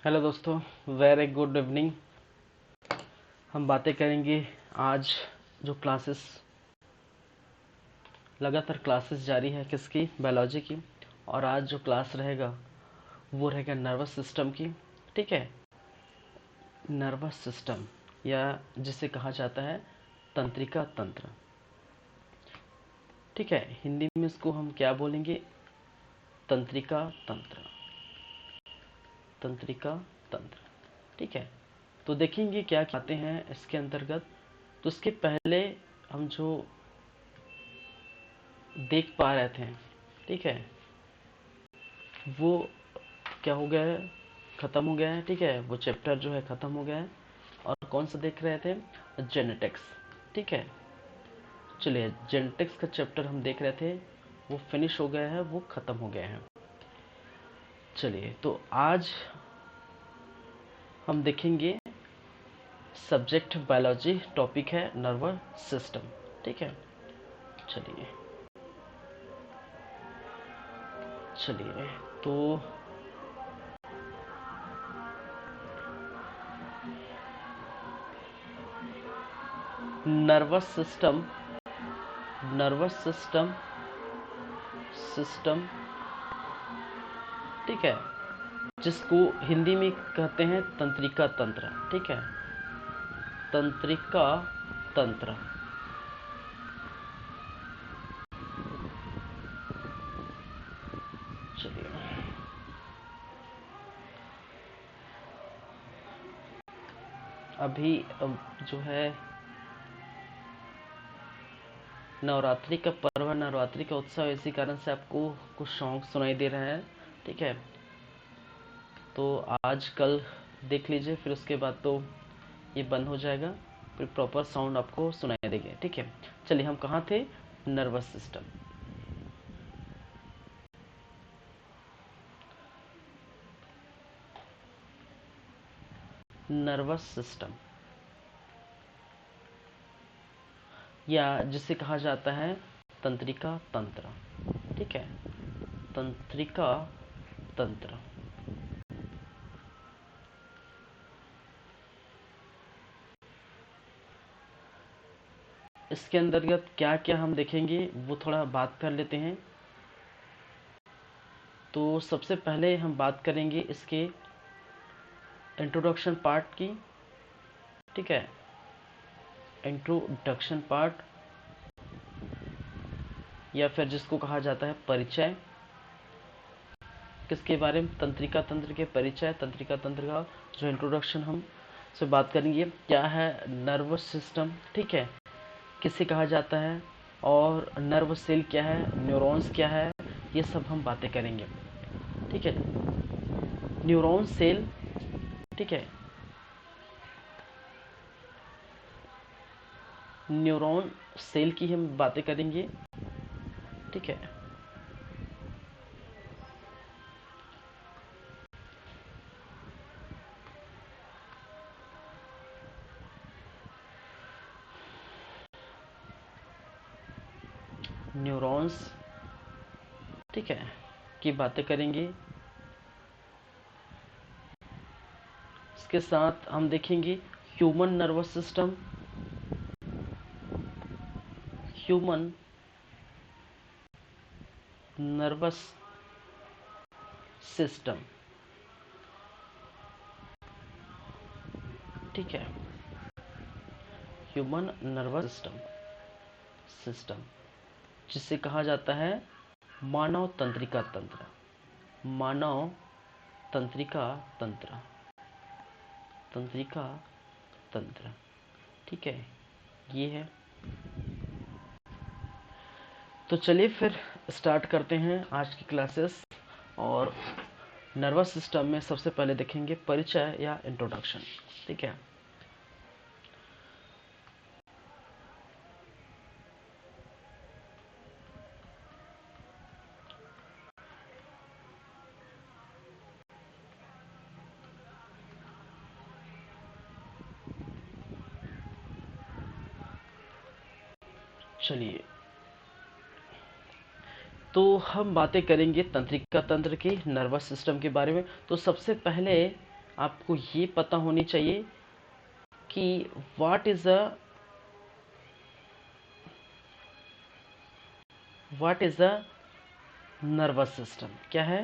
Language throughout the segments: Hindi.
हेलो दोस्तों, वेरी गुड इवनिंग। हम बातें करेंगे आज जो क्लासेस लगातार क्लासेस जारी है किसकी, बायोलॉजी की। और आज जो क्लास रहेगा वो रहेगा नर्वस सिस्टम की। ठीक है, नर्वस सिस्टम या जिसे कहा जाता है तंत्रिका तंत्र। ठीक है, हिंदी में इसको हम क्या बोलेंगे, तंत्रिका तंत्र, तंत्रिका तंत्र। ठीक है, तो देखेंगे क्या आते हैं इसके अंतर्गत। तो इसके पहले हम जो देख पा रहे थे, ठीक है, वो क्या हो गया है, ख़त्म हो गया है। ठीक है, वो चैप्टर जो है ख़त्म हो गया है। और कौन सा देख रहे थे, जेनेटिक्स। ठीक है, चलिए जेनेटिक्स का चैप्टर हम देख रहे थे, वो फिनिश हो गया है, वो ख़त्म हो गया है। चलिए, तो आज हम देखेंगे सब्जेक्ट बायोलॉजी, टॉपिक है नर्वस सिस्टम। ठीक है, चलिए चलिए तो nervous system, nervous system, system, ठीक है, जिसको हिंदी में कहते हैं तंत्रिका तंत्र। ठीक है, तंत्रिका तंत्र। चलिए, अभी जो है नवरात्रि का पर्व है, नवरात्रि का उत्सव, इसी कारण से आपको कुछ सॉन्ग सुनाई दे रहे हैं। ठीक है, तो आज कल देख लीजिए, फिर उसके बाद तो ये बंद हो जाएगा, फिर प्रॉपर साउंड आपको सुनाई देंगे। ठीक है, चलिए हम कहाँ थे, नर्वस सिस्टम। नर्वस सिस्टम या जिसे कहा जाता है तंत्रिका तंत्र। ठीक है, तंत्रिका तंत्र। इसके अंतर्गत क्या क्या हम देखेंगे वो थोड़ा बात कर लेते हैं। तो सबसे पहले हम बात करेंगे इसके इंट्रोडक्शन पार्ट की। ठीक है, इंट्रोडक्शन पार्ट या फिर जिसको कहा जाता है परिचय। किसके बारे में, तंत्रिका तंत्र के परिचय, तंत्रिका तंत्र का जो इंट्रोडक्शन हम से बात करेंगे। क्या है नर्वस सिस्टम, ठीक है, किसे कहा जाता है, और नर्व सेल क्या है, न्यूरॉन्स क्या है, ये सब हम बातें करेंगे। ठीक है, न्यूरॉन सेल, ठीक है, न्यूरॉन सेल की हम बातें करेंगे। ठीक है, न्यूरॉन्स, ठीक है, की बातें करेंगे। इसके साथ हम देखेंगे human nervous system, human nervous system. ठीक है, ह्यूमन नर्वस सिस्टम, सिस्टम जिसे कहा जाता है मानव तंत्रिका तंत्र, मानव तंत्रिका तंत्र, तंत्रिका तंत्र। ठीक है, ये है। तो चलिए फिर स्टार्ट करते हैं आज की क्लासेस। और नर्वस सिस्टम में सबसे पहले देखेंगे परिचय या इंट्रोडक्शन। ठीक है, चलिए तो हम बातें करेंगे तंत्रिका तंत्र की, नर्वस सिस्टम के बारे में। तो सबसे पहले आपको ये पता होनी चाहिए कि what is a nervous system. क्या है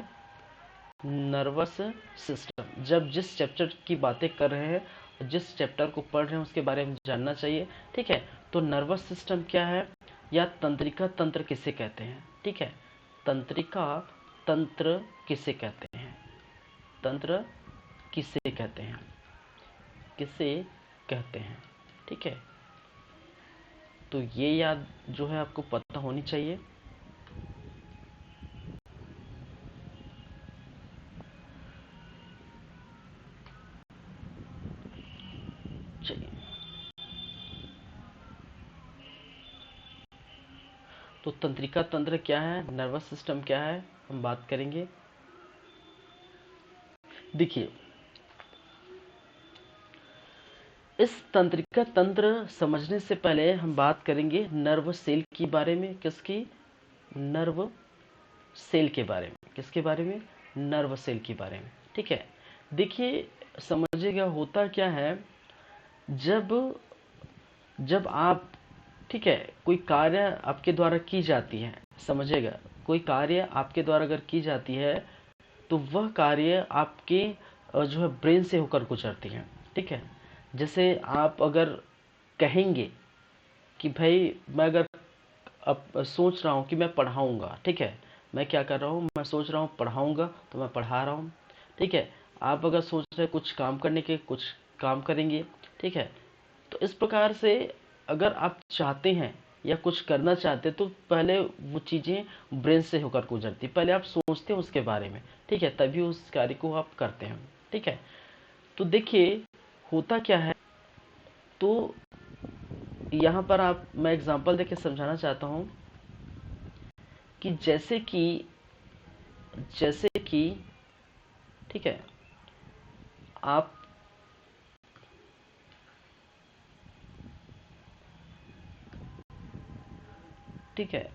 नर्वस सिस्टम। जब जिस चैप्टर की बातें कर रहे हैं, जिस चैप्टर को पढ़ रहे हैं, उसके बारे में जानना चाहिए। ठीक है, तो नर्वस सिस्टम क्या है, या तंत्रिका तंत्र किसे कहते हैं। ठीक है, तंत्रिका तंत्र किसे कहते हैं, तंत्र किसे कहते हैं, किसे कहते हैं। ठीक है, तो ये याद जो है आपको पता होनी चाहिए। चलिए, तो तंत्रिका तंत्र क्या है, नर्वस सिस्टम क्या है, हम बात करेंगे। देखिए, इस तंत्रिका तंत्र समझने से पहले हम बात करेंगे नर्व सेल के बारे में। किसकी, नर्व सेल के बारे में। किसके बारे में, नर्व सेल के बारे में। ठीक है, देखिए समझिएगा होता क्या है, जब जब आप, ठीक है, कोई कार्य आपके द्वारा की जाती है, समझिएगा, कोई कार्य आपके द्वारा अगर की जाती है तो वह कार्य आपके जो है ब्रेन से होकर गुजरती है। ठीक है, जैसे आप अगर कहेंगे कि भाई मैं अगर अब सोच रहा हूँ कि मैं पढ़ाऊँगा। ठीक है, मैं क्या कर रहा हूँ, मैं सोच रहा हूँ पढ़ाऊँगा, तो मैं पढ़ा रहा हूँ। ठीक है, आप अगर सोच रहे कुछ काम करने के, कुछ काम करेंगे। ठीक है, तो इस प्रकार से अगर आप चाहते हैं या कुछ करना चाहते हैं तो पहले वो चीज़ें ब्रेन से होकर गुजरती, पहले आप सोचते हैं उसके बारे में। ठीक है, तभी उस कार्य को आप करते हैं। ठीक है, तो देखिए होता क्या है, तो यहाँ पर आप, मैं एग्जांपल देके समझाना चाहता हूँ कि जैसे कि ठीक है, आप, ठीक है,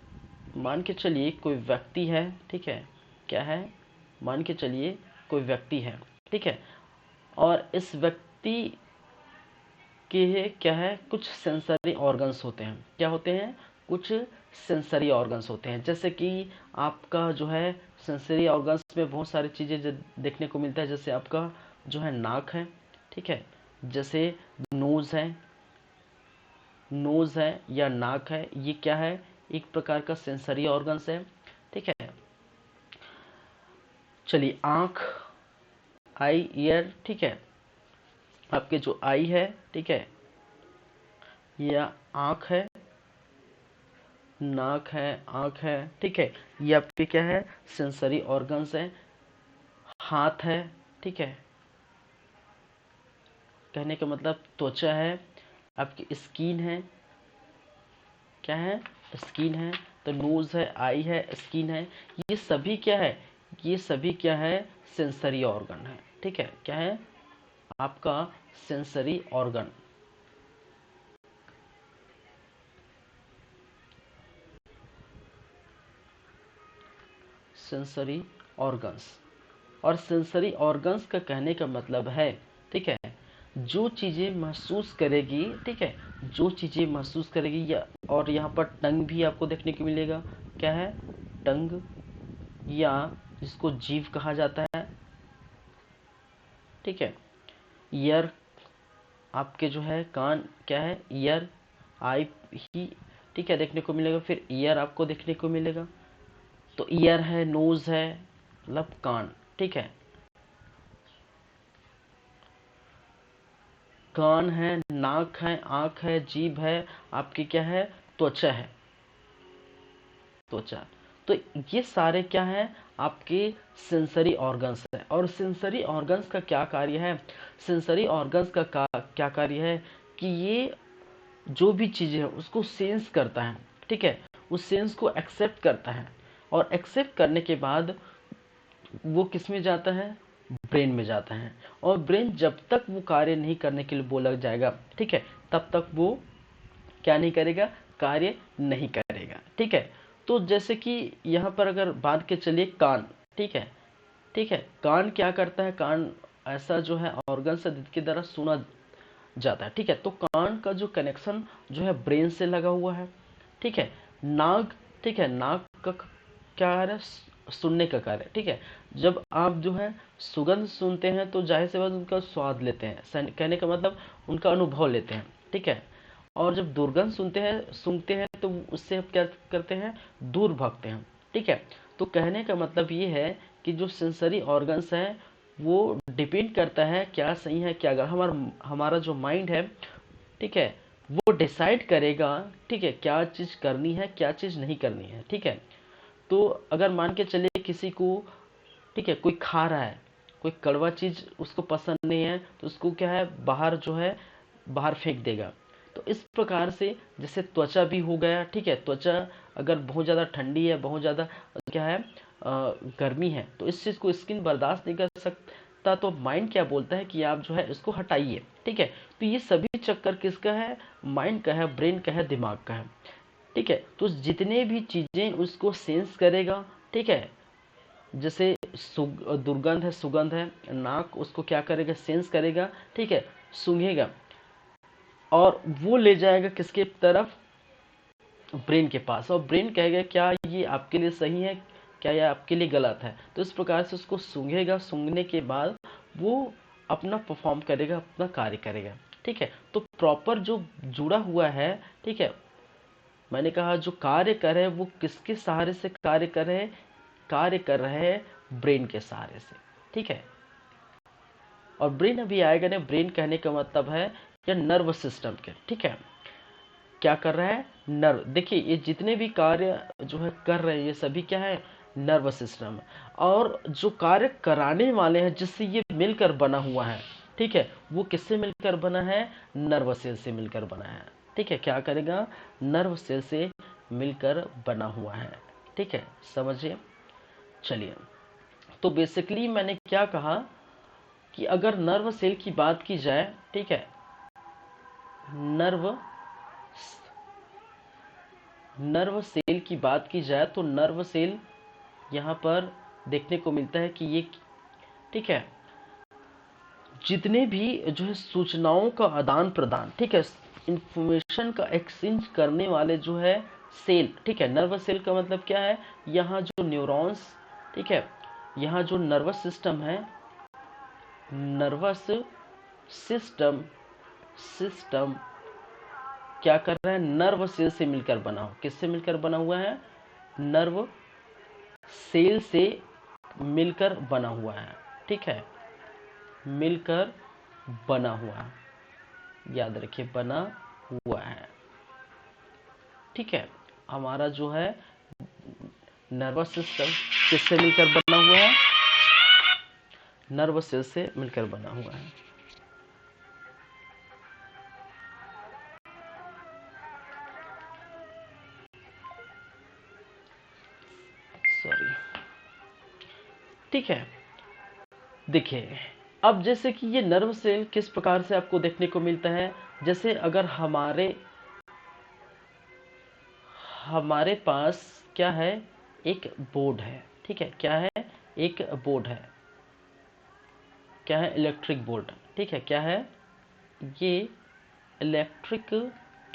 मान के चलिए कोई व्यक्ति है। ठीक है, क्या है, मान के चलिए कोई व्यक्ति है। ठीक है, और इस व्यक्ति के क्या है, कुछ सेंसरी ऑर्गन्स होते हैं। क्या होते हैं, कुछ सेंसरी ऑर्गन्स होते हैं। जैसे कि आपका जो है सेंसरी ऑर्गन्स में बहुत सारी चीज़ें देखने को मिलता है। जैसे आपका जो है नाक है। ठीक है, जैसे नोज़ है या नाक है, ये क्या है, एक प्रकार का सेंसरी ऑर्गन्स है। ठीक है, चलिए आँख, आई, ईयर। ठीक है, आपके जो आई है, ठीक है, या आँख है, नाक है, आँख है। ठीक है, ये आपके क्या है, सेंसरी ऑर्गन्स है। हाथ है। ठीक है, कहने का मतलब त्वचा है, आपकी स्किन है। क्या है, स्किन है। तो नोज है, आई है, स्किन है। ये सभी क्या है, ये सभी क्या है, सेंसरी ऑर्गन है। ठीक है, क्या है, आपका सेंसरी ऑर्गन। सेंसरी ऑर्गन्स, और सेंसरी ऑर्गन्स का कहने का मतलब है, ठीक है, जो चीज़ें महसूस करेगी। ठीक है, जो चीज़ें महसूस करेगी, या और यहाँ पर टंग भी आपको देखने को मिलेगा। क्या है, टंग, या जिसको जीभ कहा जाता है। ठीक है, ईयर, आपके जो है कान, क्या है, ईयर, आई ही, ठीक है, देखने को मिलेगा। फिर ईयर आपको देखने को मिलेगा। तो ईयर है, नोज है, मतलब कान। ठीक है, कान है, नाक है, आंख है, जीभ है, आपकी क्या है, त्वचा है, त्वचा। तो ये सारे क्या है, आपके सेंसरी ऑर्गन्स है। और सेंसरी ऑर्गन्स का क्या कार्य है, सेंसरी ऑर्गन्स का क्या कार्य है कि ये जो भी चीज़ें है उसको सेंस करता है। ठीक है, उस सेंस को एक्सेप्ट करता है, और एक्सेप्ट करने के बाद वो किस में जाता है, ब्रेन में जाता है। और ब्रेन जब तक वो कार्य नहीं करने के लिए बोला जाएगा, ठीक है, तब तक वो क्या नहीं करेगा, कार्य नहीं करेगा। ठीक है, तो जैसे कि यहाँ पर अगर बात के चलिए कान। ठीक है, ठीक है, कान क्या करता है, कान ऐसा जो है ऑर्गन से के द्वारा सुना जाता है। ठीक है, तो कान का जो कनेक्शन जो है ब्रेन से लगा हुआ है। ठीक है, नाक, ठीक है, नाक का क्या कार्य है? सुनने का कार्य। ठीक है, जब आप जो है सुगंध सुनते हैं तो जाहिर सी बात उनका स्वाद लेते हैं, कहने का मतलब उनका अनुभव लेते हैं। ठीक है, और जब दुर्गंध सुनते हैं तो उससे आप क्या करते हैं? दूर भागते हैं। ठीक है, तो कहने का मतलब ये है कि जो सेंसरी ऑर्गन्स हैं वो डिपेंड करता है क्या सही है क्या गलत। हमारा जो माइंड है, ठीक है, वो डिसाइड करेगा, ठीक है, क्या चीज करनी है क्या चीज नहीं करनी है। ठीक है, तो अगर मान के चलिए किसी को, ठीक है, कोई खा रहा है, कोई कड़वा चीज उसको पसंद नहीं है तो उसको क्या है, बाहर जो है बाहर फेंक देगा। तो इस प्रकार से जैसे त्वचा भी हो गया। ठीक है, त्वचा अगर बहुत ज़्यादा ठंडी है, बहुत ज़्यादा क्या है गर्मी है, तो इस चीज़ को स्किन बर्दाश्त नहीं कर सकता, तो माइंड क्या बोलता है कि आप जो है इसको हटाइए। ठीक है, तो ये सभी चक्कर किसका है? माइंड का है, ब्रेन का है, दिमाग का है। ठीक है, तो जितने भी चीज़ें उसको सेंस करेगा, ठीक है, जैसे दुर्गंध है, सुगंध है, नाक उसको क्या करेगा? सेंस करेगा। ठीक है, सूंघेगा और वो ले जाएगा किसके तरफ? ब्रेन के पास, और ब्रेन कहेगा क्या ये आपके लिए सही है, क्या ये आपके लिए गलत है। तो इस प्रकार से उसको सूंघेगा, सूंघने के बाद वो अपना परफॉर्म करेगा, अपना कार्य करेगा। ठीक है, तो प्रॉपर जो जुड़ा हुआ है, ठीक है, मैंने कहा जो कार्य कर रहे हैं वो किसके सहारे से कार्य कर रहे हैं? कार्य कर रहे हैं ब्रेन के सहारे से। ठीक है, और ब्रेन अभी आएगा ना, ब्रेन कहने का मतलब है या नर्व सिस्टम के। ठीक है, क्या कर रहा है? नर्व। देखिए ये जितने भी कार्य जो है कर रहे हैं ये सभी क्या है? Nerve system. और जो कार्य कराने वाले हैं जिससे ये मिलकर बना हुआ है, ठीक है, वो किससे मिलकर बना है? नर्व सेल से मिलकर बना है। ठीक है, क्या करेगा? नर्व सेल से मिलकर बना हुआ है। ठीक है, समझिए। चलिए, तो बेसिकली मैंने क्या कहा कि अगर नर्व सेल की बात की जाए, ठीक है, नर्व नर्व सेल की बात की जाए तो नर्व सेल यहाँ पर देखने को मिलता है कि ये, ठीक है, जितने भी जो है सूचनाओं का आदान प्रदान, ठीक है, इंफॉर्मेशन का एक्सचेंज करने वाले जो है सेल, ठीक है, नर्वस सेल का मतलब क्या है? यहाँ जो न्यूरॉन्स, ठीक है, यहाँ जो नर्वस सिस्टम है, नर्वस सिस्टम सिस्टम क्या कर रहा है? नर्व सेल से मिलकर बना हो। किससे मिलकर बना हुआ है? नर्व सेल से मिलकर बना हुआ है। ठीक है, मिलकर बना हुआ है, याद रखिए, बना हुआ है। ठीक है, हमारा जो है नर्वस सिस्टम किससे मिलकर बना हुआ है? नर्वस सेल से मिलकर बना हुआ है। सॉरी। ठीक है, देखिए अब जैसे कि ये नर्व सेल किस प्रकार से आपको देखने को मिलता है, जैसे अगर हमारे पास क्या है? एक बोर्ड है। ठीक है, क्या है? एक बोर्ड है। क्या है? Electric board. ठीक है, क्या है? ये इलेक्ट्रिक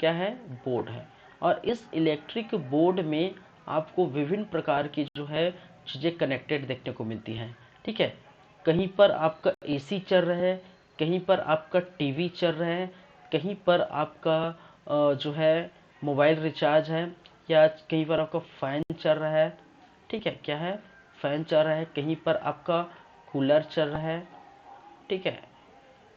क्या है? बोर्ड है। और इस इलेक्ट्रिक बोर्ड में आपको विभिन्न प्रकार की जो है चीज़ें कनेक्टेड देखने को मिलती हैं। ठीक है, कहीं पर आपका एसी चल रहा है, कहीं पर आपका टीवी चल रहा है, कहीं पर आपका जो है मोबाइल रिचार्ज है, या कहीं पर आपका फैन चल रहा है। ठीक है, क्या है? फैन चल रहा है, कहीं पर आपका कूलर चल रहा है। ठीक है,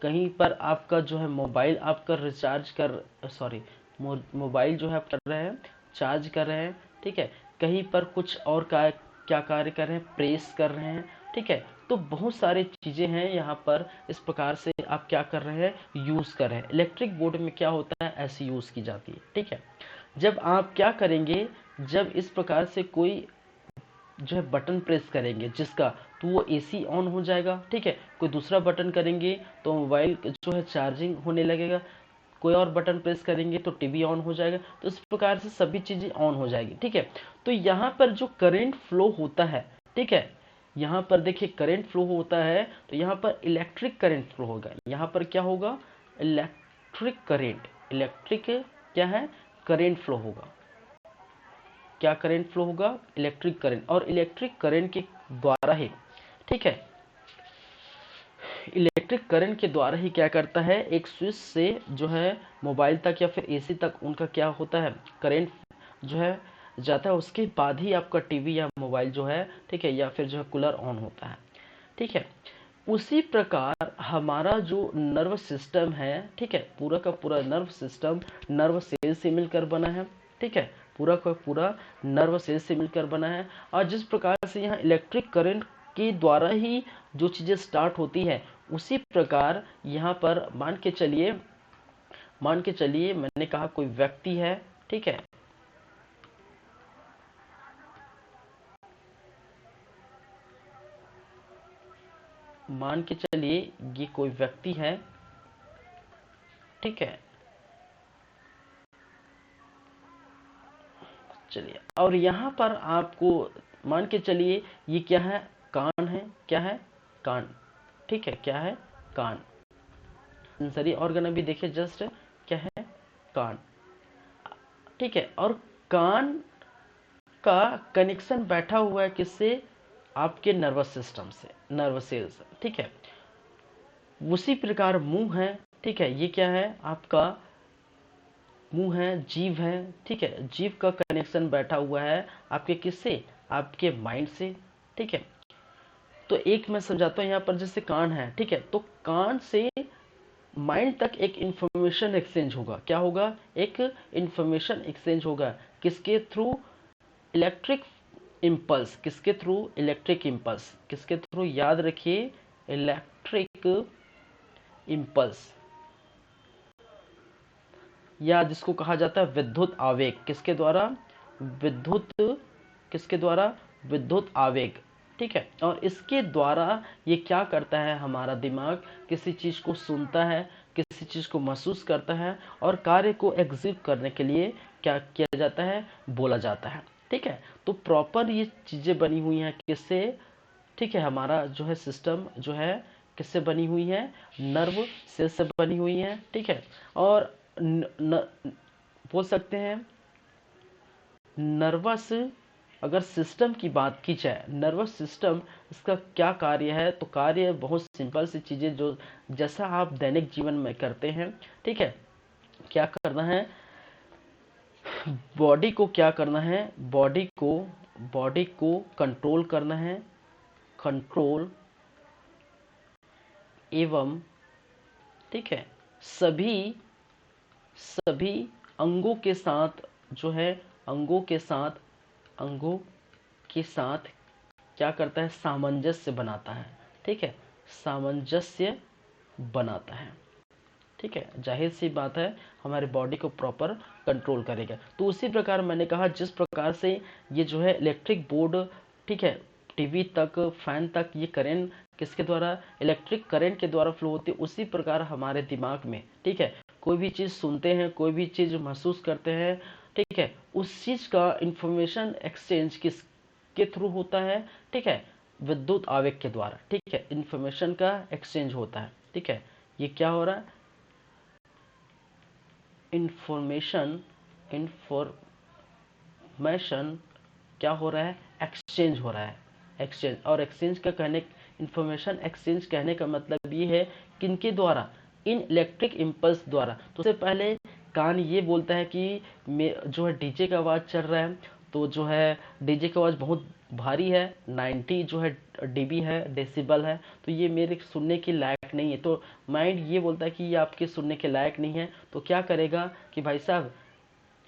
कहीं पर आपका जो है मोबाइल आपका रिचार्ज कर सॉरी मोबाइल जो है आप कर रहे हैं, चार्ज कर रहे हैं। ठीक है, कहीं पर कुछ और क्या कार्य कर रहे हैं? प्रेस कर रहे हैं। ठीक है, तो बहुत सारी चीज़ें हैं यहाँ पर, इस प्रकार से आप क्या कर रहे हैं? यूज़ कर रहे हैं। इलेक्ट्रिक बोर्ड में क्या होता है? ऐसी यूज़ की जाती है। ठीक है, जब आप क्या करेंगे, जब इस प्रकार से कोई जो है बटन प्रेस करेंगे जिसका, तो वो एसी ऑन हो जाएगा। ठीक है, कोई दूसरा बटन करेंगे तो मोबाइल जो है चार्जिंग होने लगेगा, कोई और बटन प्रेस करेंगे तो टीवी ऑन हो जाएगा। तो इस प्रकार से सभी चीज़ें ऑन हो जाएगी। ठीक है, तो यहाँ पर जो करंट फ्लो होता है, ठीक है, यहाँ पर देखिए करंट फ्लो होता है, तो यहाँ पर इलेक्ट्रिक करंट फ्लो होगा। यहाँ पर क्या होगा? इलेक्ट्रिक करंट, इलेक्ट्रिक क्या है? करंट फ्लो होगा। क्या करंट फ्लो होगा? Electric current. और इलेक्ट्रिक करंट के द्वारा ही, ठीक है, इलेक्ट्रिक करंट के द्वारा ही क्या करता है, एक स्विच से जो है मोबाइल तक या फिर एसी तक उनका क्या होता है, करंट जो है जाता है। उसके बाद ही आपका टीवी या मोबाइल जो है, ठीक है, या फिर जो है कूलर ऑन होता है, ठीक है। उसी प्रकार हमारा जो नर्व सिस्टम है, ठीक है, पूरा का पूरा नर्व सिस्टम नर्व सेल से मिलकर बना है, ठीक है, पूरा का पूरा नर्व सेल से मिलकर बना है। और जिस प्रकार से यहाँ इलेक्ट्रिक करंट के द्वारा ही जो चीज़ें स्टार्ट होती है, उसी प्रकार यहाँ पर मान के चलिए मैंने कहा कोई व्यक्ति है, ठीक है, मान के चलिए ये कोई व्यक्ति है, ठीक है, चलिए, और यहाँ पर आपको मान के चलिए ये क्या है, कान है, क्या है, कान, ठीक है, क्या है, कान। सेंसरी ऑर्गन अभी देखिए जस्ट क्या है, कान, ठीक है। और कान का कनेक्शन बैठा हुआ है किससे? आपके नर्वस सिस्टम से, नर्व सेल से, ठीक है। उसी प्रकार मुंह है, ठीक है, ये क्या है आपका, मुंह है, जीभ है, ठीक है, जीभ का कनेक्शन बैठा हुआ है आपके किससे? आपके माइंड से, ठीक है। तो एक मैं समझाता हूँ यहाँ पर, जैसे कान है, ठीक है, तो कान से माइंड तक एक इंफॉर्मेशन एक्सचेंज होगा। क्या होगा? एक इंफॉर्मेशन एक्सचेंज होगा। किसके थ्रू? Electric impulse. किसके थ्रू? Electric impulse. किसके थ्रू? याद रखिए, इलेक्ट्रिक इम्पल्स, या जिसको कहा जाता है विद्युत आवेग। किसके द्वारा? विद्युत, किसके द्वारा? विद्युत आवेग, ठीक है। और इसके द्वारा ये क्या करता है, हमारा दिमाग किसी चीज को सुनता है, किसी चीज को महसूस करता है, और कार्य को एग्जीक्यूट करने के लिए क्या किया जाता है, बोला जाता है, ठीक है। तो प्रॉपर ये चीजें बनी हुई हैं किससे, ठीक है, हमारा जो है सिस्टम जो है किससे बनी हुई है? नर्व सेल से बनी हुई है, ठीक है। और बोल सकते हैं नर्वस, अगर सिस्टम की बात की जाए, नर्वस सिस्टम इसका क्या कार्य है, तो कार्य बहुत सिंपल सी चीजें जो जैसा आप दैनिक जीवन में करते हैं, ठीक है। क्या करना है, बॉडी को क्या करना है, बॉडी को कंट्रोल करना है, कंट्रोल एवं, ठीक है, सभी सभी अंगों के साथ जो है, अंगों के साथ क्या करता है, सामंजस्य बनाता है, ठीक है, सामंजस्य बनाता है, ठीक है। जाहिर सी बात है हमारे बॉडी को प्रॉपर कंट्रोल करेगा। तो उसी प्रकार मैंने कहा, जिस प्रकार से ये जो है इलेक्ट्रिक बोर्ड, ठीक है, टीवी तक, फैन तक, ये करंट किसके द्वारा? इलेक्ट्रिक करंट के द्वारा फ्लो होती है। उसी प्रकार हमारे दिमाग में, ठीक है, कोई भी चीज़ सुनते हैं, कोई भी चीज़ महसूस करते हैं, ठीक है, उस चीज़ का इंफॉर्मेशन एक्सचेंज किसके थ्रू होता है, ठीक है, विद्युत आवेग के द्वारा, ठीक है, इंफॉर्मेशन का एक्सचेंज होता है, ठीक है। ये क्या हो रहा है? इंफॉर्मेशन क्या हो रहा है? एक्सचेंज हो रहा है, एक्सचेंज। और एक्सचेंज का कहने, इंफॉर्मेशन एक्सचेंज कहने का मतलब ये है किनके द्वारा? इन इलेक्ट्रिक इम्पल्स द्वारा। तो उससे पहले कान ये बोलता है कि जो है डीजे का आवाज़ चल रहा है, तो जो है डीजे की आवाज़ बहुत भारी है, 90 जो है डीबी है, डेसिबल है, तो ये मेरे सुनने के लायक नहीं है। तो माइंड ये बोलता है कि ये आपके सुनने के लायक नहीं है। तो क्या करेगा कि भाई साहब,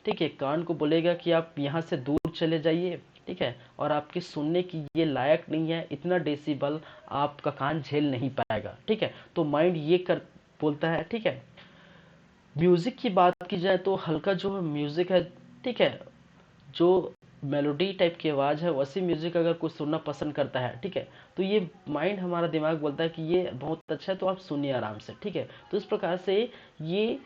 ठीक है, कान को बोलेगा कि आप यहाँ से दूर चले जाइए, ठीक है, और आपके सुनने की ये लायक नहीं है, इतना डेसिबल आपका कान झेल नहीं पाएगा, ठीक है। तो माइंड ये कर बोलता है, ठीक है। म्यूजिक की बात की जाए तो हल्का जो म्यूजिक है, ठीक है, जो मेलोडी टाइप की आवाज़ है, वैसी म्यूजिक अगर कोई सुनना पसंद करता है, ठीक है, तो ये माइंड, हमारा दिमाग बोलता है कि ये बहुत अच्छा है, तो आप सुनिए आराम से, ठीक है। तो इस प्रकार से ये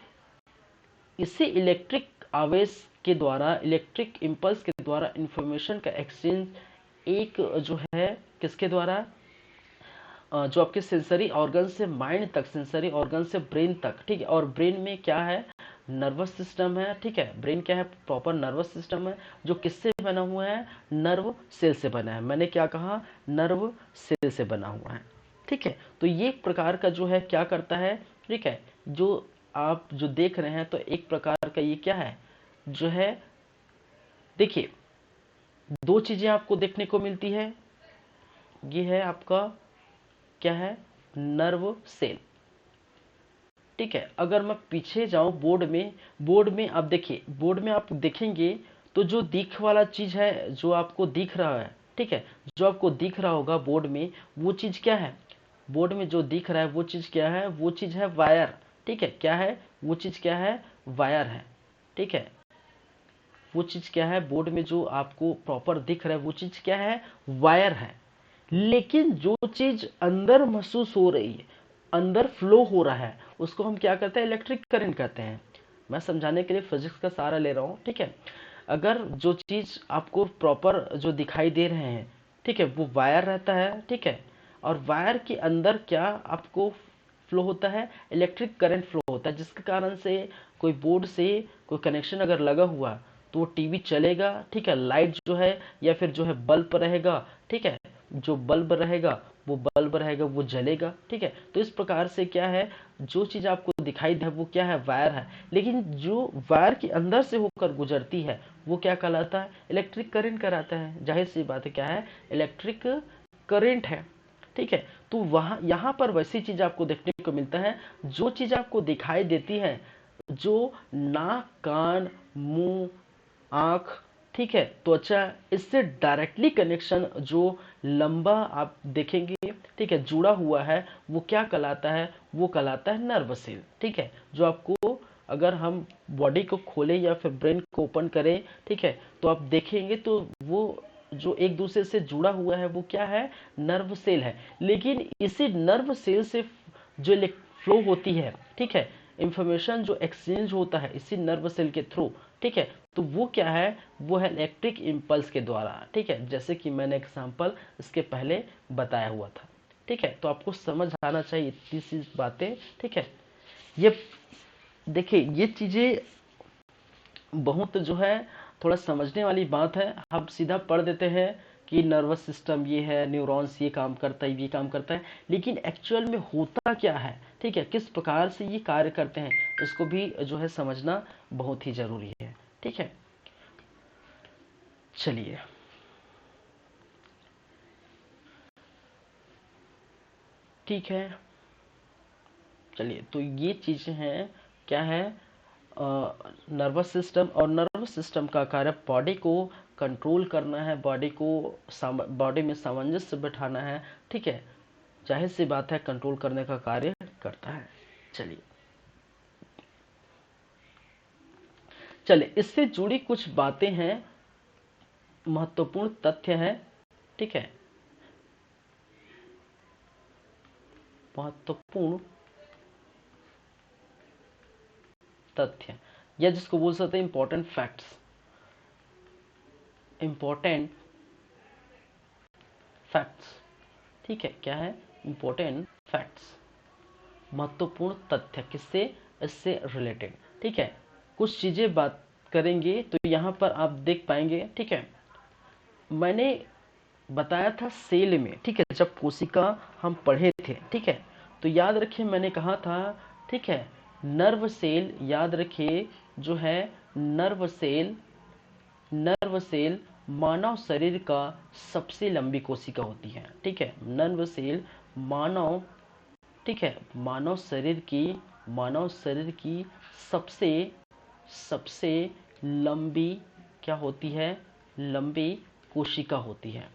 इसे इलेक्ट्रिक आवेश के द्वारा, इलेक्ट्रिक इम्पल्स के द्वारा इंफॉर्मेशन का एक्सचेंज एक जो है किसके द्वारा? जो आपके सेंसरी ऑर्गन से माइंड तक, सेंसरी ऑर्गन से ब्रेन तक, ठीक है। और ब्रेन में क्या है? नर्वस सिस्टम है, ठीक है। ब्रेन क्या है? प्रॉपर नर्वस सिस्टम है, जो किससे बना हुआ है? नर्व सेल से बना है। मैंने क्या कहा? नर्व सेल से बना हुआ है, ठीक है। तो ये एक प्रकार का जो है क्या करता है, ठीक है। जो आप जो देख रहे हैं, तो एक प्रकार का ये क्या है जो है, देखिए दो चीजें आपको देखने को मिलती है। ये है आपका क्या है? नर्व सेल, ठीक है। अगर मैं पीछे जाऊं बोर्ड में, बोर्ड में आप देखिए, बोर्ड में आप देखेंगे तो जो दिख वाला चीज है, जो आपको दिख रहा है, ठीक है, जो आपको दिख रहा होगा बोर्ड में, वो चीज क्या है? बोर्ड में जो दिख रहा है वो चीज क्या है? वो चीज है वायर, ठीक है। क्या है वो चीज? क्या है? वायर है, ठीक है। वो चीज क्या है? बोर्ड में जो आपको प्रॉपर दिख रहा है वो चीज क्या है? वायर है। लेकिन जो चीज अंदर महसूस हो रही है, अंदर फ्लो हो रहा है, उसको हम क्या कहते हैं? इलेक्ट्रिक करंट कहते हैं। मैं समझाने के लिए फिजिक्स का सहारा ले रहा हूँ, ठीक है। अगर जो चीज आपको प्रॉपर जो दिखाई दे रहे हैं, ठीक है, वो वायर रहता है, ठीक है। और वायर के अंदर क्या आपको फ्लो होता है? इलेक्ट्रिक करंट फ्लो होता है, जिसके कारण से कोई बोर्ड से कोई कनेक्शन अगर लगा हुआ, तो वो टीवी चलेगा, ठीक है। लाइट जो है या फिर जो है बल्ब रहेगा, ठीक है। जो बल्ब रहेगा वो बल्ब रहेगा, वो जलेगा, ठीक है। तो इस प्रकार से क्या है, जो चीज आपको दिखाई दे वो क्या है? वायर है। लेकिन जो वायर के अंदर से होकर गुजरती है वो क्या कहलाता है? इलेक्ट्रिक करंट कहलाता है। जाहिर सी बात है, क्या है? इलेक्ट्रिक करंट है, ठीक है। तो वहां यहाँ पर वैसी चीज आपको देखने को मिलता है, जो चीज आपको दिखाई देती है, जो नाक, कान, मुंह, आंख, ठीक है, त्वचा, इससे डायरेक्टली कनेक्शन जो लंबा आप देखेंगे, ठीक है, जुड़ा हुआ है, वो क्या कहलाता है? वो कहलाता है नर्व सेल, ठीक है। जो आपको, अगर हम बॉडी को खोले या फिर ब्रेन को ओपन करें, ठीक है, तो आप देखेंगे तो वो जो एक दूसरे से जुड़ा हुआ है वो क्या है? नर्व सेल है। लेकिन इसी नर्व सेल से जो फ्लो होती है, ठीक है, इंफॉर्मेशन जो एक्सचेंज होता है इसी नर्व सेल के थ्रू, ठीक है, तो वो क्या है? वो है इलेक्ट्रिक इम्पल्स के द्वारा, ठीक है। जैसे कि मैंने एग्जांपल इसके पहले बताया हुआ था, ठीक है। तो आपको समझ आना चाहिए इतनी सी बातें, ठीक है। ये देखिए, ये चीजें बहुत जो है थोड़ा समझने वाली बात है। हम सीधा पढ़ देते हैं कि नर्वस सिस्टम ये है, न्यूरॉन्स ये काम करता है, ये काम करता है, लेकिन एक्चुअल में होता क्या है, ठीक है, किस प्रकार से ये कार्य करते हैं, इसको भी जो है समझना बहुत ही जरूरी है, ठीक है। चलिए, ठीक है, चलिए। तो ये चीजें हैं, क्या है? Nervous system. और नर्वस सिस्टम का कार्य बॉडी को कंट्रोल करना है, बॉडी को बॉडी में सामंजस्य बिठाना है, ठीक है। जाहिर सी बात है, कंट्रोल करने का कार्य करता है। चलिए, चलिए, इससे जुड़ी कुछ बातें हैं, महत्वपूर्ण तथ्य हैं, ठीक है, महत्वपूर्ण तथ्य, या जिसको बोल सकते हैं इंपॉर्टेंट फैक्ट्स। इंपॉर्टेंट फैक्ट्स, ठीक है। क्या है? इंपॉर्टेंट फैक्ट्स, महत्वपूर्ण तथ्य, किससे? इससे रिलेटेड, ठीक है। कुछ चीजें बात करेंगे तो यहाँ पर आप देख पाएंगे, ठीक है। मैंने बताया था सेल में, ठीक है, जब कोशिका हम पढ़े थे, ठीक है, तो याद रखिए मैंने कहा था, ठीक है, नर्व सेल, याद रखिए, जो है नर्व सेल, नर्व सेल मानव शरीर का सबसे लंबी कोशिका होती है, ठीक है। नर्व सेल मानव, ठीक है, मानव शरीर की सबसे सबसे लंबी क्या होती है? लंबी कोशिका होती है,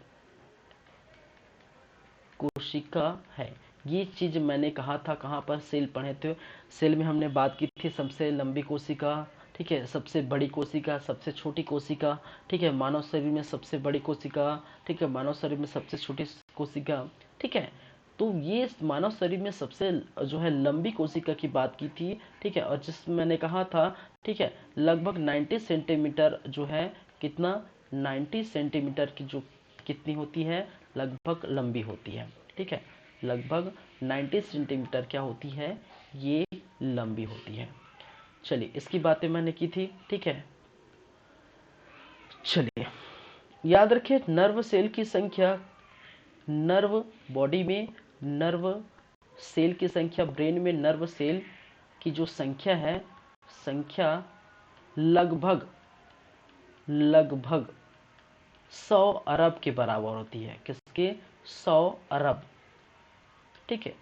कोशिका है। ये चीज मैंने कहा था, कहाँ पर? सेल पढ़े थे। सेल में हमने बात की थी सबसे लंबी कोशिका, ठीक है, सबसे बड़ी कोशिका, सबसे छोटी कोशिका, ठीक है, मानव शरीर में सबसे बड़ी कोशिका, ठीक है, मानव शरीर में सबसे छोटी कोशिका, ठीक है। तो ये मानव शरीर में सबसे जो है लंबी कोशिका की बात की थी, ठीक है। और जिसमें मैंने कहा था, ठीक है, लगभग 90 सेंटीमीटर जो है, कितना? 90 सेंटीमीटर की जो कितनी होती है, लगभग लंबी होती है, ठीक है, लगभग 90 सेंटीमीटर क्या होती है, ये लंबी होती है। चलिए इसकी बातें मैंने की थी, ठीक है। चलिए याद रखिए नर्व सेल की संख्या, नर्व बॉडी में नर्व सेल की संख्या, ब्रेन में नर्व सेल की जो संख्या है, संख्या लगभग 100 अरब के बराबर होती है। किसके? 100 अरब, ठीक है,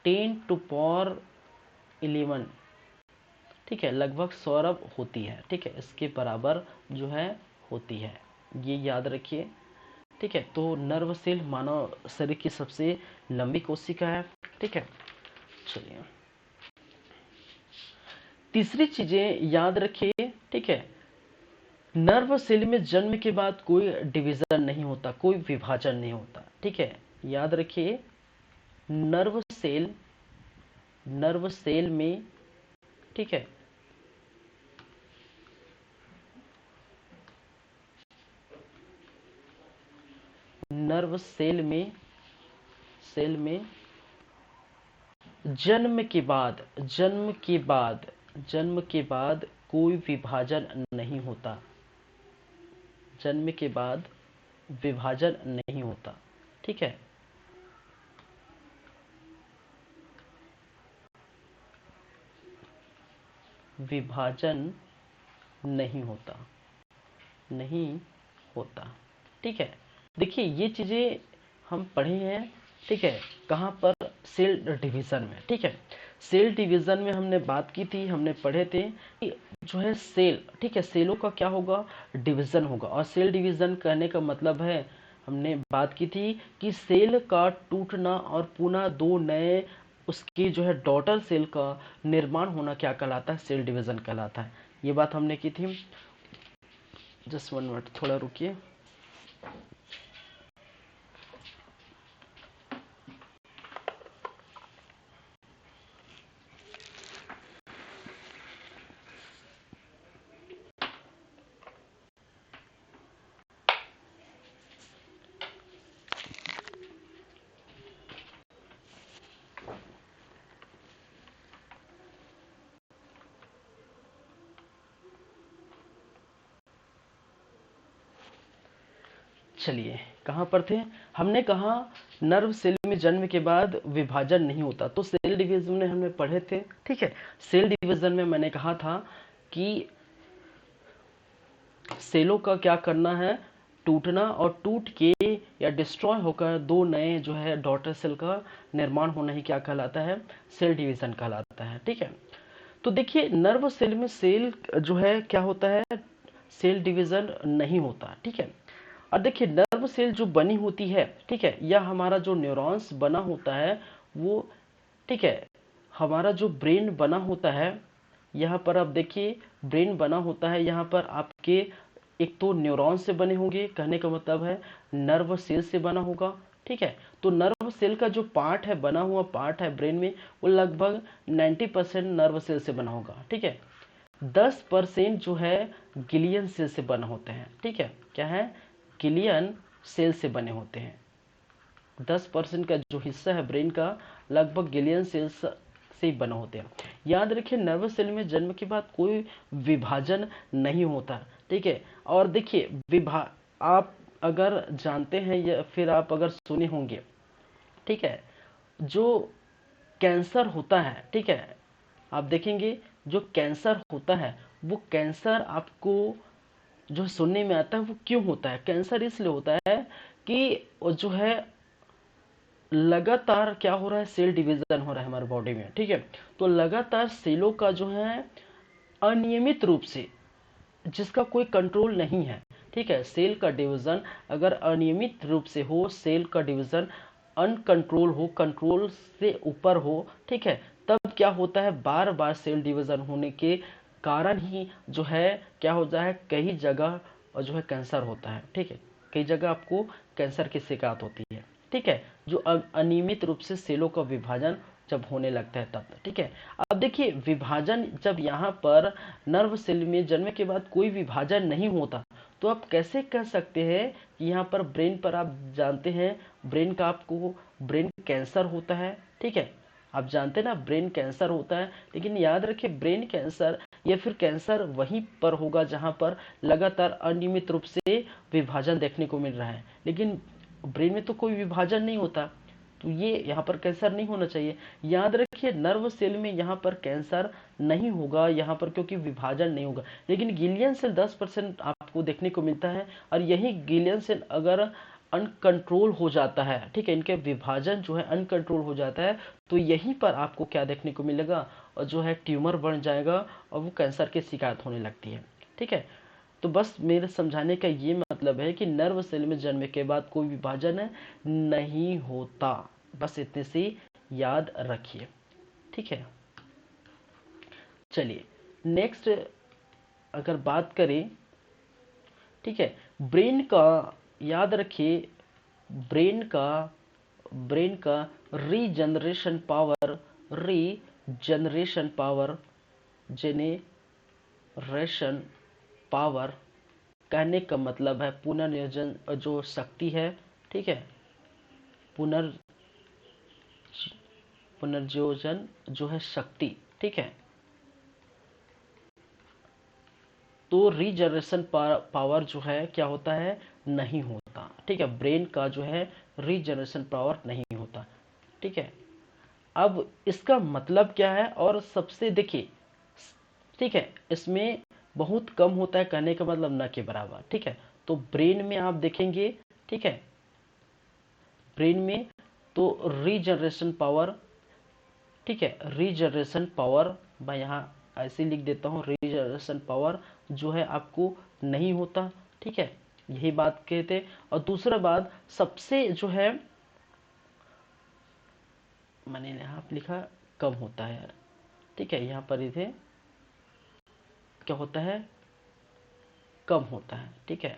10 टू पावर 11, ठीक है, लगभग 100 अरब होती है, ठीक है, इसके बराबर जो है होती है, ये याद रखिए, ठीक है। तो नर्व सेल मानव शरीर की सबसे लंबी कोशिका है, ठीक है। चलिए तीसरी चीजें याद रखिए, ठीक है, नर्व सेल में जन्म के बाद कोई डिवीजन नहीं होता, कोई विभाजन नहीं होता, ठीक है, याद रखिए नर्व सेल में, ठीक है, नर्व सेल में जन्म के बाद कोई विभाजन नहीं होता, जन्म के बाद विभाजन नहीं होता, ठीक है। विभाजन नहीं होता, ठीक है। देखिए ये चीजें हम पढ़े हैं, ठीक है, कहाँ पर? सेल डिवीजन में, ठीक है। सेल डिवीजन में हमने बात की थी, हमने पढ़े थे कि जो है सेल, ठीक है, सेलों का क्या होगा? डिवीजन होगा। और सेल डिवीजन कहने का मतलब है, हमने बात की थी कि सेल का टूटना और पुनः दो नए उसकी जो है डॉटर सेल का निर्माण होना क्या कहलाता है? सेल डिवीजन कहलाता है। ये बात हमने की थी। जस्ट 1 मिनट, थोड़ा रुकिए। चलिए कहाँ पर थे? हमने कहा नर्व सेल में जन्म के बाद विभाजन नहीं होता, तो सेल डिवीजन में हमने पढ़े थे, ठीक है। सेल डिवीजन में मैंने कहा था कि सेलों का क्या करना है? टूटना, और टूट के या डिस्ट्रॉय होकर दो नए जो है डॉटर सेल का निर्माण होना ही क्या कहलाता है? सेल डिवीजन कहलाता है, ठीक है। तो देखिए नर्व सेल में सेल जो है क्या होता है? सेल डिवीजन नहीं होता, ठीक है। और देखिए नर्व सेल जो बनी होती है, ठीक है, या हमारा जो न्यूरॉन्स बना होता है वो, ठीक है, हमारा जो ब्रेन बना होता है, यहाँ पर आप देखिए ब्रेन बना होता है, यहाँ पर आपके एक तो न्यूरॉन से बने होंगे, कहने का मतलब है नर्व सेल से बना होगा, ठीक है। तो नर्व सेल का जो पार्ट है, बना हुआ पार्ट है ब्रेन में, वो लगभग 90% नर्व सेल से बना होगा, ठीक है। 10% जो है गिलियन सेल से बना होते हैं, ठीक है। क्या है? गिलियन सेल से बने होते हैं। 10% का जो हिस्सा है ब्रेन का, लगभग गिलियन सेल्स से ही बना होते हैं। याद रखिए नर्वस सेल में जन्म के बाद कोई विभाजन नहीं होता, ठीक है। और देखिए आप अगर जानते हैं या फिर आप अगर सुने होंगे, ठीक है, जो कैंसर होता है, ठीक है, आप देखेंगे जो कैंसर होता है, वो कैंसर आपको जो सुनने में आता है वो क्यों होता है? कैंसर इसलिए होता है कि जो है लगातार क्या हो रहा है? सेल डिवीजन हो रहा है हमारे बॉडी में, ठीक है। तो लगातार सेलों का जो है अनियमित रूप से, जिसका कोई कंट्रोल नहीं है, ठीक है, सेल का डिवीजन अगर अनियमित रूप से हो, सेल का डिवीजन अनकंट्रोल हो, कंट्रोल से ऊपर हो, ठीक है, तब क्या होता है? बार बार सेल डिवीजन होने के कारण ही जो है क्या होता है? कई जगह जो है कैंसर होता है, ठीक है, कई जगह आपको कैंसर की शिकायत होती है, ठीक है, जो अनियमित रूप से सेलों का विभाजन जब होने लगता है तब, ठीक है। अब देखिए विभाजन, जब यहाँ पर नर्व सेल में जन्म के बाद कोई विभाजन नहीं होता, तो आप कैसे कह सकते हैं कि यहाँ पर ब्रेन पर आप जानते हैं ब्रेन का आपको ब्रेन कैंसर होता है, ठीक है, आप जानते हैं ना ब्रेन कैंसर होता है, लेकिन याद रखिए ब्रेन कैंसर या फिर कैंसर वहीं पर होगा जहां पर लगातार अनियमित रूप से विभाजन देखने को मिल रहा है, लेकिन ब्रेन में तो कोई विभाजन नहीं होता, तो ये यहाँ पर कैंसर नहीं होना चाहिए। याद रखिए नर्व सेल में यहाँ पर कैंसर नहीं होगा यहाँ पर, क्योंकि विभाजन नहीं होगा, लेकिन गिलियन सेल 10% आपको देखने को मिलता है, और यही गिलियन सेल अगर अनकंट्रोल हो जाता है, ठीक है, इनके विभाजन जो है अनकंट्रोल हो जाता है, तो यहीं पर आपको क्या देखने को मिलेगा, और जो है ट्यूमर बन जाएगा और वो कैंसर की शिकायत होने लगती है, ठीक है। तो बस मेरे समझाने का ये मतलब है कि नर्व सेल में जन्म के बाद कोई विभाजन नहीं होता, बस इतने से याद रखिए, ठीक है। चलिए नेक्स्ट अगर बात करें, ठीक है, ब्रेन का, याद रखिए ब्रेन का regeneration power, regeneration power, generation power कहने का मतलब है पुनर्योजन जो शक्ति है, ठीक है, पुनर्योजन जो है शक्ति, ठीक है। तो रीजनरेशन पावर जो है क्या होता है, नहीं होता, ठीक है, ब्रेन का जो है रीजनरेशन पावर नहीं होता, ठीक है। अब इसका मतलब क्या है, और सबसे देखिए, ठीक है, इसमें बहुत कम होता है कहने का मतलब न के बराबर, ठीक है। तो ब्रेन में आप देखेंगे, ठीक है, ब्रेन में तो रीजनरेशन पावर, ठीक है, रीजनरेशन पावर मैं यहाँ ऐसे लिख देता हूँ, रीजनरेशन पावर जो है आपको नहीं होता, ठीक है, यही बात कहते। और दूसरा बात सबसे जो है मैंने यहाँ लिखा कम होता है, ठीक है, यहाँ पर इधर क्या होता है, कम होता है, ठीक है,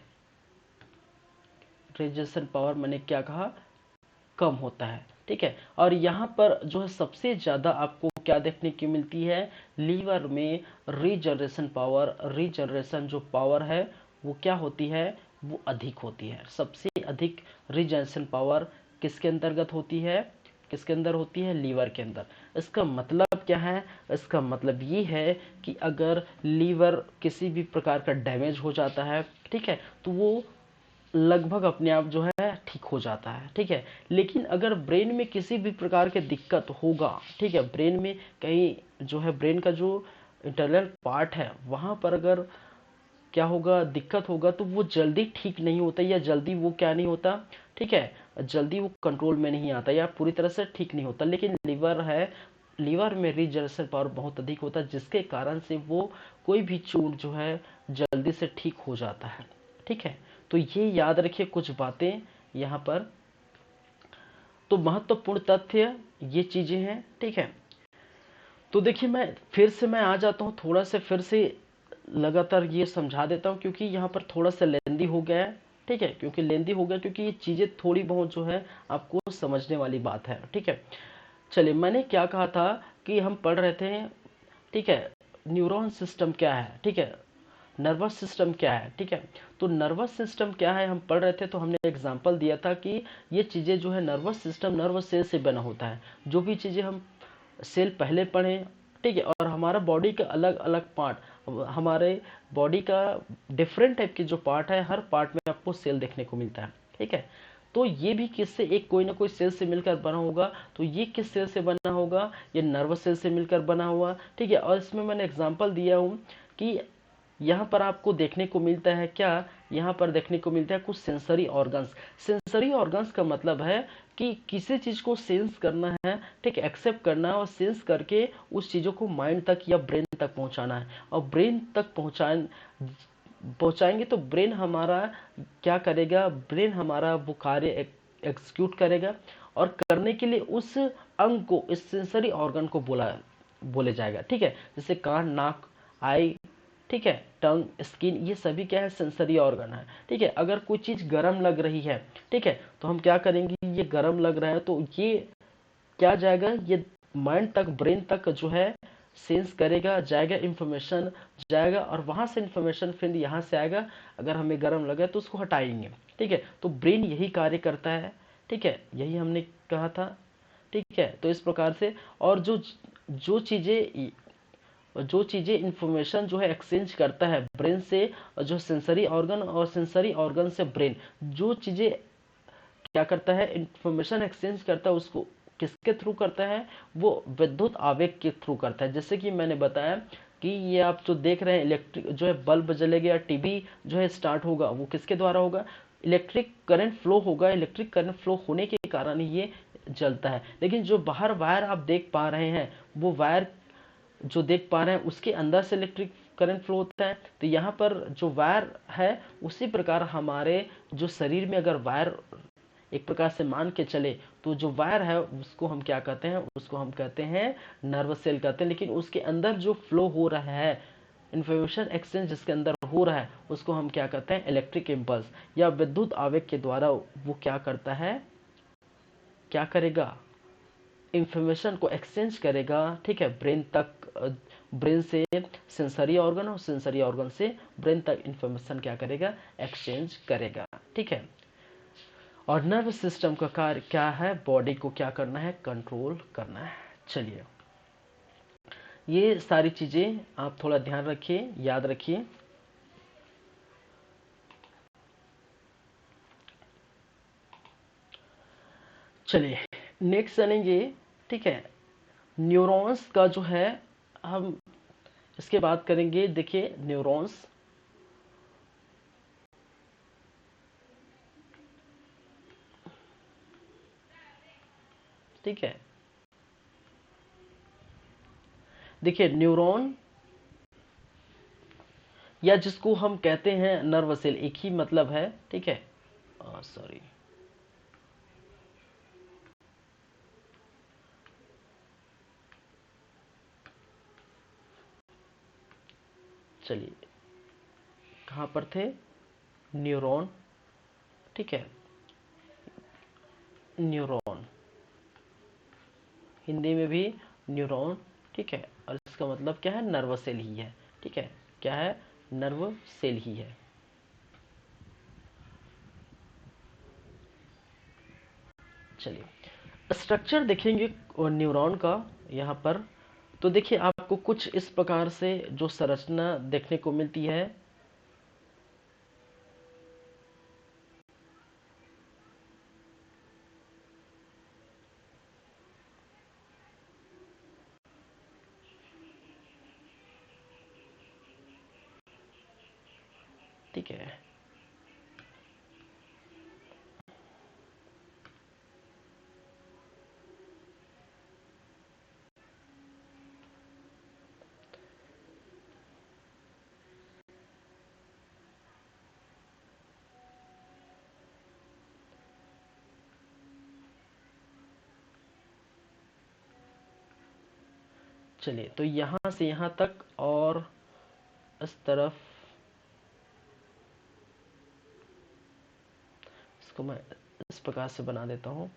रीजनरेशन पावर मैंने क्या कहा, कम होता है, ठीक है। और यहाँ पर जो है सबसे ज्यादा आपको क्या देखने की मिलती है, लीवर में रीजनरेशन पावर, रीजनरेशन जो पावर है वो क्या होती है, वो अधिक होती है। सबसे अधिक रीजनरेशन पावर किसके अंतर्गत होती है, किसके अंदर होती है, लीवर के अंदर। इसका मतलब क्या है, इसका मतलब ये है कि अगर लीवर किसी भी प्रकार का डैमेज हो जाता है, ठीक है, तो वो लगभग अपने आप जो है ठीक हो जाता है, ठीक है। लेकिन अगर ब्रेन में किसी भी प्रकार के दिक्कत होगा, ठीक है, ब्रेन में कहीं जो है ब्रेन का जो इंटरनल पार्ट है वहां पर अगर क्या होगा, दिक्कत होगा, तो वो जल्दी ठीक नहीं होता, या जल्दी वो क्या नहीं होता, ठीक है, जल्दी वो कंट्रोल में नहीं आता, या पूरी तरह से ठीक नहीं होता। लेकिन लीवर है, लीवर में रीजनरेशन पावर बहुत अधिक होता है, जिसके कारण से वो कोई भी चोट जो है जल्दी से ठीक हो जाता है, ठीक है। तो ये याद रखिए कुछ बातें यहाँ पर, तो महत्वपूर्ण तथ्य ये चीजें हैं, ठीक है। तो देखिए मैं आ जाता हूँ थोड़ा सा, फिर से लगातार ये समझा देता हूँ, क्योंकि यहाँ पर थोड़ा सा लेंदी हो गया है, ठीक है, क्योंकि लेंदी हो गया, क्योंकि ये चीजें थोड़ी बहुत जो है आपको समझने वाली बात है, ठीक है। चलिए मैंने क्या कहा था कि हम पढ़ रहे थे, ठीक है, न्यूरॉन सिस्टम क्या है, ठीक है, नर्वस सिस्टम क्या है, ठीक है। तो नर्वस सिस्टम क्या है हम पढ़ रहे थे, तो हमने एग्जांपल दिया था कि ये चीजें जो है नर्वस सिस्टम नर्वस सेल से बना होता है। जो भी चीजें हम सेल पहले पढ़े, ठीक है, और हमारा बॉडी का अलग अलग पार्ट, हमारे बॉडी का डिफरेंट टाइप के जो पार्ट है, हर पार्ट में आपको सेल देखने को मिलता है, ठीक है। तो ये भी किससे, एक कोई ना कोई सेल से मिलकर बना होगा। तो ये किस सेल से बना होगा, ये नर्वस सेल से मिलकर बना हुआ, ठीक है। और इसमें मैंने एग्जांपल दिया हूँ कि यहाँ पर आपको देखने को मिलता है क्या, यहाँ पर देखने को मिलता है कुछ सेंसरी ऑर्गन्स। सेंसरी ऑर्गन्स का मतलब है कि किसी चीज को सेंस करना है, ठीक है, एक्सेप्ट करना है, और सेंस करके उस चीजों को माइंड तक या ब्रेन तक पहुंचाना है। और ब्रेन तक पहुंचाएंगे तो ब्रेन हमारा क्या करेगा, ब्रेन हमारा वो कार्य एग्जीक्यूट करेगा, और करने के लिए उस अंग को, इस सेंसरी ऑर्गन को बोले जाएगा, ठीक है। जैसे कान, नाक, आई, ठीक है, टंग, स्किन, ये सभी क्या है, सेंसरी ऑर्गन है, ठीक है। अगर कोई चीज गर्म लग रही है, ठीक है, तो हम क्या करेंगे, ये गर्म लग रहा है तो ये क्या जाएगा, ये माइंड तक, ब्रेन तक जो है सेंस करेगा, जाएगा, इंफॉर्मेशन जाएगा, और वहां से इंफॉर्मेशन फिर यहाँ से आएगा, अगर हमें गर्म लगे तो उसको हटाएंगे। ठीक है, तो ब्रेन यही कार्य करता है। ठीक है, यही हमने कहा था। ठीक है, तो इस प्रकार से, और जो चीजें जो चीजें इंफॉर्मेशन जो है एक्सचेंज करता है ब्रेन से, जो सेंसरी ऑर्गन, और सेंसरी ऑर्गन से ब्रेन, जो चीजें क्या करता है, इंफॉर्मेशन एक्सचेंज करता है, उसको किसके थ्रू करता है, वो विद्युत आवेग के थ्रू करता है। जैसे कि मैंने बताया कि ये आप जो देख रहे हैं, इलेक्ट्रिक जो है बल्ब जलेगा या टीवी जो है स्टार्ट होगा, वो किसके द्वारा होगा, इलेक्ट्रिक करंट फ्लो होगा, इलेक्ट्रिक करंट फ्लो होने के कारण ही ये जलता है। लेकिन जो बाहर वायर आप देख पा रहे हैं, वो वायर जो देख पा रहे हैं उसके अंदर से इलेक्ट्रिक करंट फ्लो होता है। तो यहाँ पर जो वायर है, उसी प्रकार हमारे जो शरीर में अगर वायर एक प्रकार से मान के चले, तो जो वायर है उसको हम क्या कहते हैं, उसको हम कहते हैं नर्व सेल कहते हैं। लेकिन उसके अंदर जो फ्लो हो रहा है, इंफॉर्मेशन एक्सचेंज जिसके अंदर हो रहा है, उसको हम क्या कहते हैं, इलेक्ट्रिक इम्पल्स या विद्युत आवेग के द्वारा वो क्या करता है, क्या करेगा, इंफॉर्मेशन को एक्सचेंज करेगा। ठीक है, ब्रेन तक, ब्रेन से सेंसरी ऑर्गन, और सेंसरी ऑर्गन से ब्रेन तक इंफॉर्मेशन क्या करेगा, एक्सचेंज करेगा। ठीक है, और नर्व सिस्टम का कार्य क्या है, बॉडी को क्या करना है, कंट्रोल करना है। चलिए, ये सारी चीजें आप थोड़ा ध्यान रखिए, याद रखिए। चलिए, नेक्स्ट चलेंगे। ठीक है, न्यूरॉन्स का जो है, हम इसके बात करेंगे। देखिए, न्यूरॉन्स, ठीक है, देखिए न्यूरॉन या जिसको हम कहते हैं नर्व सेल, एक ही मतलब है। ठीक है, सॉरी, चलिए, कहाँ पर थे, न्यूरॉन। ठीक है, न्यूरॉन, हिंदी में भी न्यूरॉन। ठीक है, और इसका मतलब क्या है, नर्व सेल ही है। ठीक है, क्या है, नर्व सेल ही है। चलिए, स्ट्रक्चर देखेंगे और न्यूरॉन का यहाँ पर। तो देखिए, आपको कुछ इस प्रकार से जो संरचना देखने को मिलती है। ठीक है, चलिए, तो यहाँ से यहाँ तक, और इस तरफ, इसको मैं इस प्रकार से बना देता हूँ।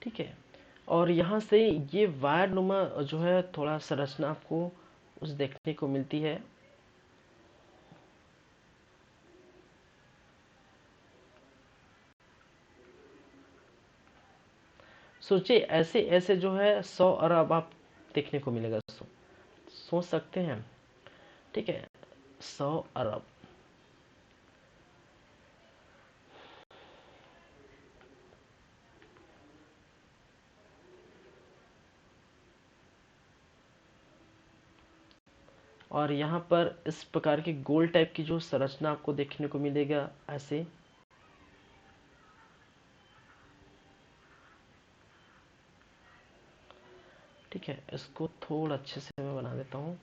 ठीक है, और यहाँ से ये वायर नुमा जो है थोड़ा संरचना आपको उस देखने को मिलती है। सोचिए, ऐसे ऐसे जो है 100 अरब आप देखने को मिलेगा। सोच सकते हैं। ठीक है, 100 अरब। और यहाँ पर इस प्रकार की गोल टाइप की जो संरचना आपको देखने को मिलेगा, ऐसे। ठीक है, इसको थोड़ा अच्छे से मैं बना देता हूँ।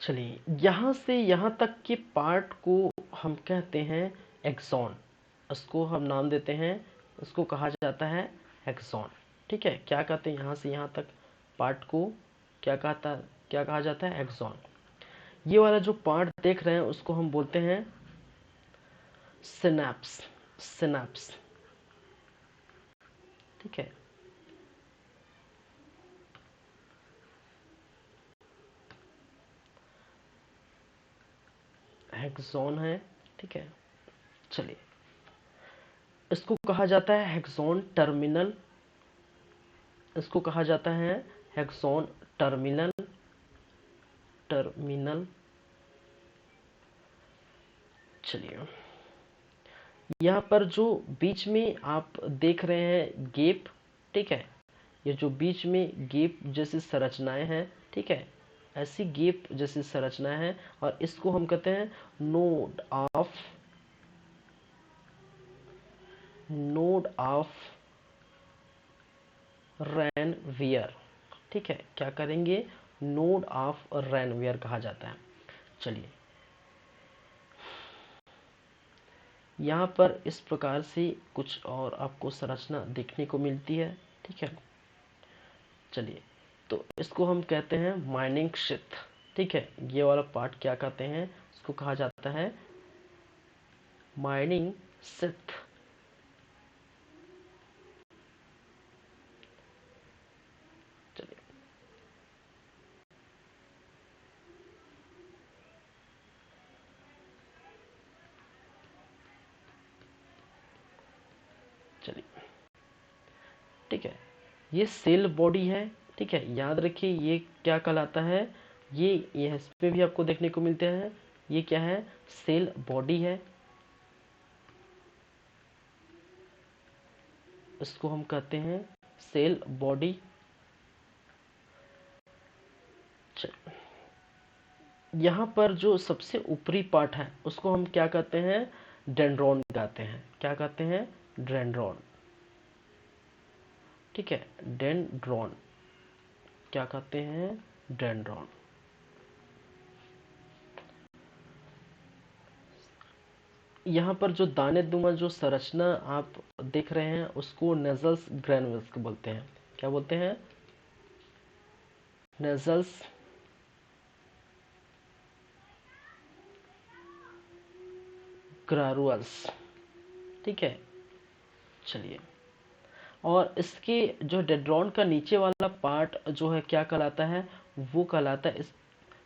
चलिए, यहाँ से यहाँ तक के पार्ट को हम कहते हैं एक्सॉन। उसको हम नाम देते हैं, उसको कहा जाता है एक्सॉन। ठीक है, क्या कहते हैं, यहाँ से यहाँ तक पार्ट को क्या कहा जाता है, एक्सॉन। ये वाला जो पार्ट देख रहे हैं उसको हम बोलते हैं सिनैप्स। सिनैप्स, ठीक है। हेक्सॉन है, ठीक है। चलिए, इसको कहा जाता है हेक्सॉन टर्मिनल। इसको कहा जाता है हेक्सॉन टर्मिनल। टर्मिनल। चलिए, यहाँ पर जो बीच में आप देख रहे हैं गेप, ठीक है, ये जो बीच में गेप जैसी संरचनाएं हैं, ठीक है, ऐसी गेप जैसी संरचनाएं हैं, और इसको हम कहते हैं नोड ऑफ रैनवियर। ठीक है, क्या करेंगे, नोड ऑफ रैनवियर कहा जाता है। चलिए, यहाँ पर इस प्रकार से कुछ और आपको संरचना देखने को मिलती है, ठीक है। चलिए, तो इसको हम कहते हैं माइनिंग क्षेत्र, ठीक है। ये वाला पार्ट क्या कहते हैं, इसको कहा जाता है माइनिंग क्षेत्र। चलिए, चलिए, ठीक है, ये सेल बॉडी है, ठीक है। याद रखिए ये क्या कहलाता है, ये इसमें भी आपको देखने को मिलते हैं। ये क्या है, सेल बॉडी है। इसको हम कहते हैं सेल बॉडी। यहाँ पर जो सबसे ऊपरी पार्ट है उसको हम क्या कहते हैं, डेंड्रॉन कहते हैं। क्या कहते हैं, डेंड्रॉन, ठीक है। डेंड्रॉन, क्या कहते हैं, डेंड्रॉन। यहाँ पर जो दानेदार जो संरचना आप देख रहे हैं उसको नेजल्स ग्रैनुल्स बोलते हैं। क्या बोलते हैं, नेजल्स ग्रैनुल्स, ठीक है। चलिए, और इसके जो डेंड्रॉन का नीचे वाला पार्ट जो है क्या कहलाता है, वो कहलाता है इस,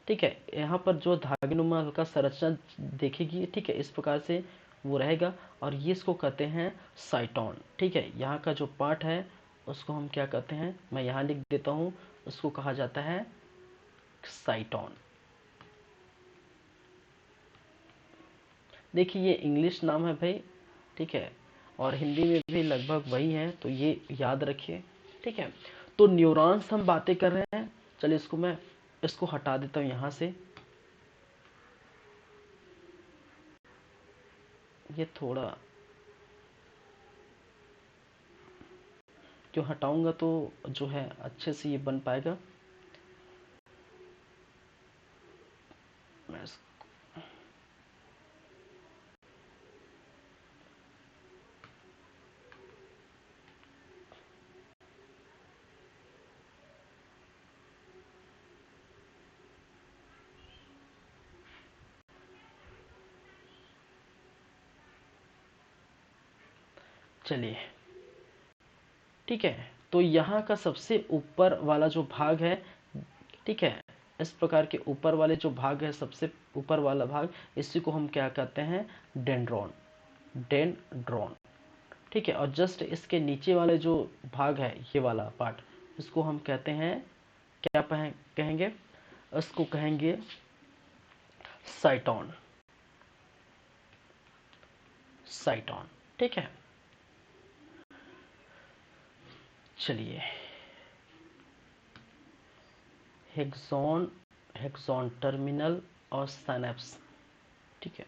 ठीक है। यहाँ पर जो धागेनुमा हल्का संरचना देखेगी, ठीक है, इस प्रकार से वो रहेगा, और ये इसको कहते हैं साइटोन, ठीक है। यहाँ का जो पार्ट है उसको हम क्या कहते हैं, मैं यहाँ लिख देता हूँ, उसको कहा जाता है साइटोन। देखिए, ये इंग्लिश नाम है भाई, ठीक है, और हिंदी में भी लगभग वही है, तो ये याद रखिए, ठीक है। तो न्यूरॉन्स हम बातें कर रहे हैं। चलिए, इसको हटा देता हूँ यहाँ से। ये थोड़ा क्यों हटाऊंगा तो जो है अच्छे से ये बन पाएगा। मैं चलिए, ठीक है। तो यहाँ का सबसे ऊपर वाला जो भाग है, ठीक है, इस प्रकार के ऊपर वाले जो भाग है, सबसे ऊपर वाला भाग, इसी को हम क्या कहते हैं, डेंड्रॉन। डेंड्रॉन, ठीक है। और जस्ट इसके नीचे वाले जो भाग है, ये वाला पार्ट, इसको हम कहते हैं, क्या कहेंगे, इसको कहेंगे साइटोन। साइटोन, ठीक है। चलिए, हेक्सॉन, हेक्सॉन टर्मिनल और साइनेप्स, ठीक है।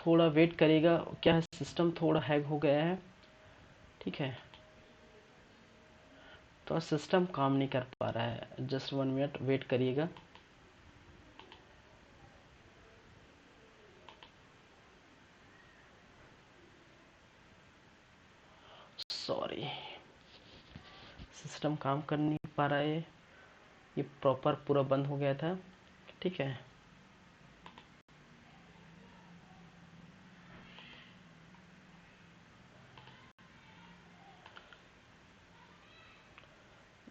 थोड़ा वेट करिएगा, क्या है सिस्टम थोड़ा हैग हो गया है, ठीक है, तो सिस्टम काम नहीं कर पा रहा है, जस्ट 1 मिनट वेट करिएगा। सॉरी, सिस्टम काम कर नहीं पा रहा है, ये प्रॉपर पूरा बंद हो गया था, ठीक है।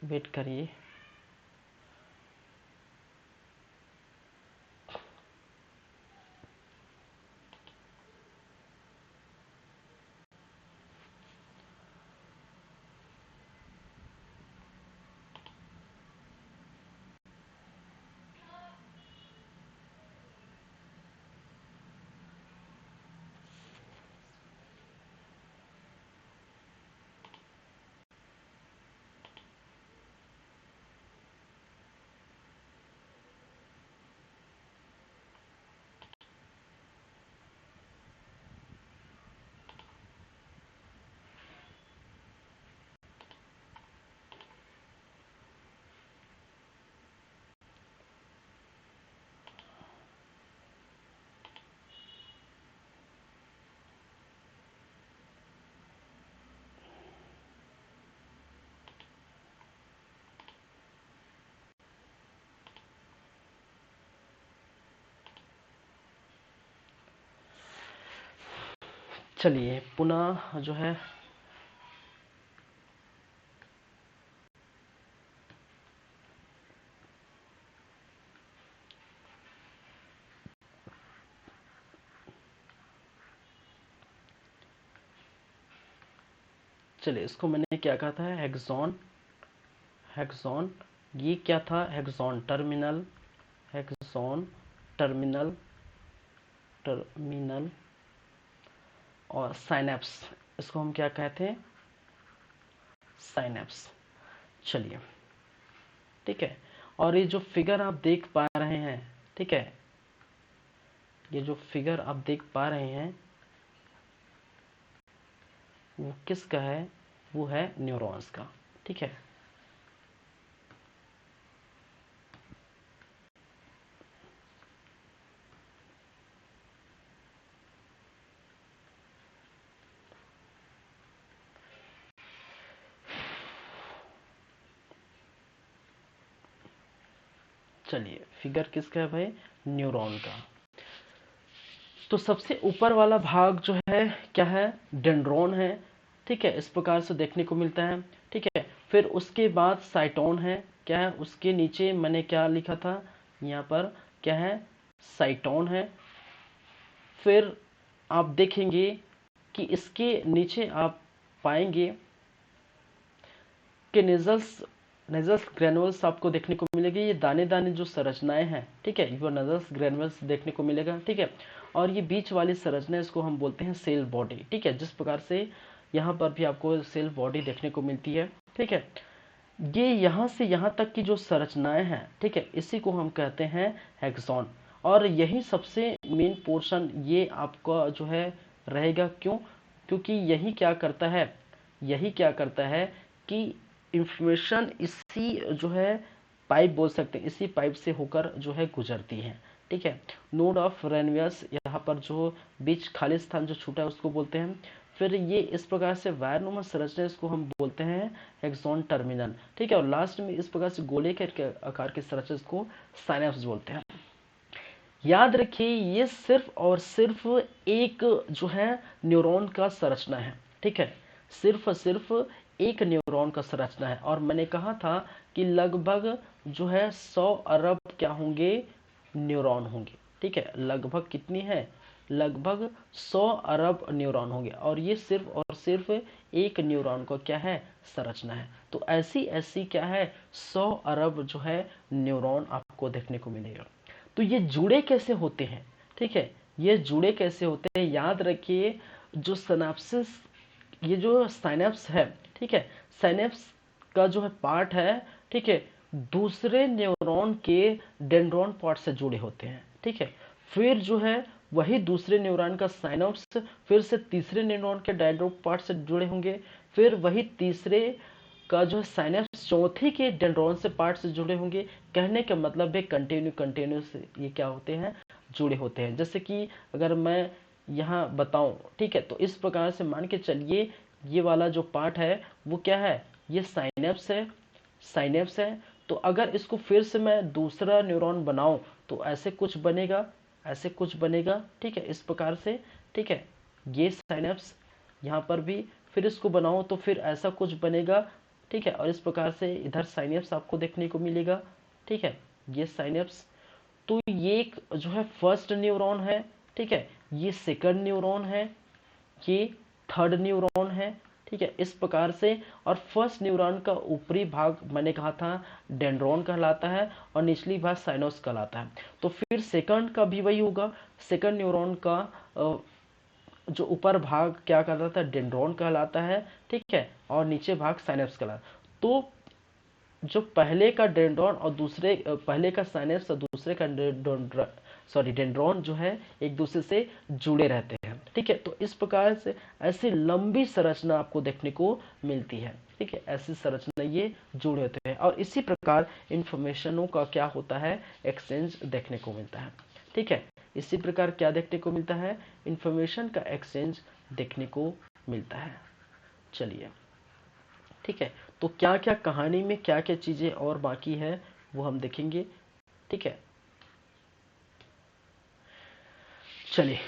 वेट करिए। चलिए पुनः जो है चलिए इसको मैंने क्या कहा था, हेक्सॉन, हेक्सॉन ये क्या था, हेक्सॉन टर्मिनल, हेक्सॉन टर्मिनल, टर्मिनल और साइनेप्स, इसको हम क्या कहते हैं, साइनेप्स। चलिए ठीक है, और ये जो फिगर आप देख पा रहे हैं, ठीक है, ये जो फिगर आप देख पा रहे हैं वो किसका है, वो है न्यूरॉन्स का, ठीक है। चलिए फिगर किसका है भाई, न्यूरॉन का। तो सबसे ऊपर वाला भाग जो है क्या है, डेंड्रॉन है, ठीक है, इस प्रकार से देखने को मिलता है, ठीक है। फिर उसके बाद साइटोन है, क्या है, उसके नीचे मैंने क्या लिखा था यहाँ पर, क्या है, साइटोन है। फिर आप देखेंगे कि इसके नीचे आप पाएंगे कि नेजल्स, नेजल्स ग्रेनुल्स आपको देखने को मिलेगी, ये दाने दाने जो संरचनाएं हैं, ठीक है, वो नेजल्स ग्रेनुल्स देखने को मिलेगा, ठीक है। और ये बीच वाली संरचना इसको हम बोलते हैं सेल बॉडी, ठीक है, जिस प्रकार से यहाँ पर भी आपको सेल बॉडी देखने को मिलती है, ठीक है। ये यहाँ से यहाँ तक की जो संरचनाएं हैं, ठीक है, इसी को हम कहते हैं हेक्सॉन। और यही सबसे मेन पोर्शन ये आपका जो है रहेगा, क्यों, क्योंकि यही क्या करता है, यही क्या करता है कि इंफॉर्मेशन इसी जो है पाइप बोल सकते हैं, इसी पाइप से होकर जो है गुजरती है, ठीक है। नोड ऑफ रेनवियस, यहाँ पर जो बीच खाली स्थान जो छूटा है उसको बोलते हैं। फिर ये इस प्रकार से वायरनुमा संरचना, इसको हम बोलते हैं हेक्सॉन टर्मिनल, ठीक है। और लास्ट में इस प्रकार से गोले के आकार की संरचना को साइनेप्स बोलते हैं। याद रखिए ये सिर्फ और सिर्फ एक जो है न्यूरॉन का संरचना है, ठीक है, सिर्फ और सिर्फ एक न्यूरॉन का संरचना है। और मैंने कहा था कि लगभग जो है 100 अरब क्या होंगे, न्यूरॉन होंगे, ठीक है, लगभग कितनी है, लगभग 100 अरब न्यूरॉन होंगे, और ये सिर्फ और सिर्फ एक न्यूरॉन का क्या है, संरचना है। तो ऐसी ऐसी क्या है, 100 अरब जो है न्यूरॉन आपको देखने को मिलेगा। तो ये जुड़े कैसे होते हैं, ठीक है, ये जुड़े कैसे होते हैं, याद रखिए जो सिनेप्सिस, ये जो साइनेप्स है, ठीक है, साइनेप्स का जो है पार्ट है, ठीक है, दूसरे न्यूरॉन के डेंड्रॉन पार्ट से जुड़े होते हैं, ठीक है। फिर जो है वही दूसरे न्यूरॉन का साइनप्स फिर से तीसरे न्यूरॉन के डेंड्रोन पार्ट से जुड़े होंगे, फिर वही तीसरे का जो साइनप्स चौथे के डेंड्रोन से पार्ट से जुड़े होंगे। कहने का मतलब है कंटिन्यूस ये क्या होते हैं, जुड़े होते हैं। जैसे कि अगर मैं यहाँ बताऊं, ठीक है, तो इस प्रकार से मान के चलिए ये वाला जो पार्ट है वो क्या है, ये साइनेप्स है, साइनेप्स है। तो अगर इसको फिर से मैं दूसरा न्यूरॉन बनाऊं तो ऐसे कुछ बनेगा, ऐसे कुछ बनेगा, ठीक है, इस प्रकार से, ठीक है, ये साइनेप्स यहाँ पर भी, फिर इसको बनाऊं तो फिर ऐसा कुछ बनेगा, ठीक है, और इस प्रकार से इधर साइनेप्स आपको देखने को मिलेगा, ठीक है, ये साइनेप्स। तो ये एक जो है फर्स्ट न्यूरॉन है, ठीक है, ये सेकंड न्यूरॉन है, ये थर्ड न्यूरॉन है, ठीक है, इस प्रकार से। और फर्स्ट न्यूरॉन का ऊपरी भाग मैंने कहा था डेंड्रॉन कहलाता है और निचली भाग साइनोस कहलाता है। तो फिर सेकंड का भी वही होगा, सेकंड न्यूरॉन का जो ऊपर भाग क्या कहलाता है, डेंड्रॉन कहलाता है, ठीक है, और नीचे भाग साइनेप्स कहलाता है। तो जो पहले का डेंड्रॉन और दूसरे पहले का साइनेप्स और दूसरे का डेंड्रॉन जो है एक दूसरे से जुड़े रहते हैं, ठीक है। तो इस प्रकार से ऐसी लंबी संरचना आपको देखने को मिलती है, ठीक है, ऐसी संरचना ये जुड़े होते हैं और इसी प्रकार इंफॉर्मेशनों का क्या होता है, एक्सचेंज देखने को मिलता है, ठीक है। इसी प्रकार क्या देखने को मिलता है, इंफॉर्मेशन का एक्सचेंज देखने को मिलता है। चलिए, ठीक है, तो क्या क्या कहानी में क्या क्या चीजें और बाकी है वो हम देखेंगे, ठीक है। चलिए,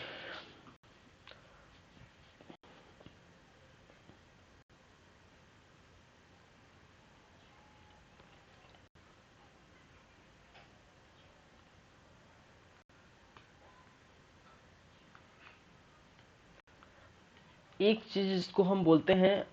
एक चीज जिसको हम बोलते हैं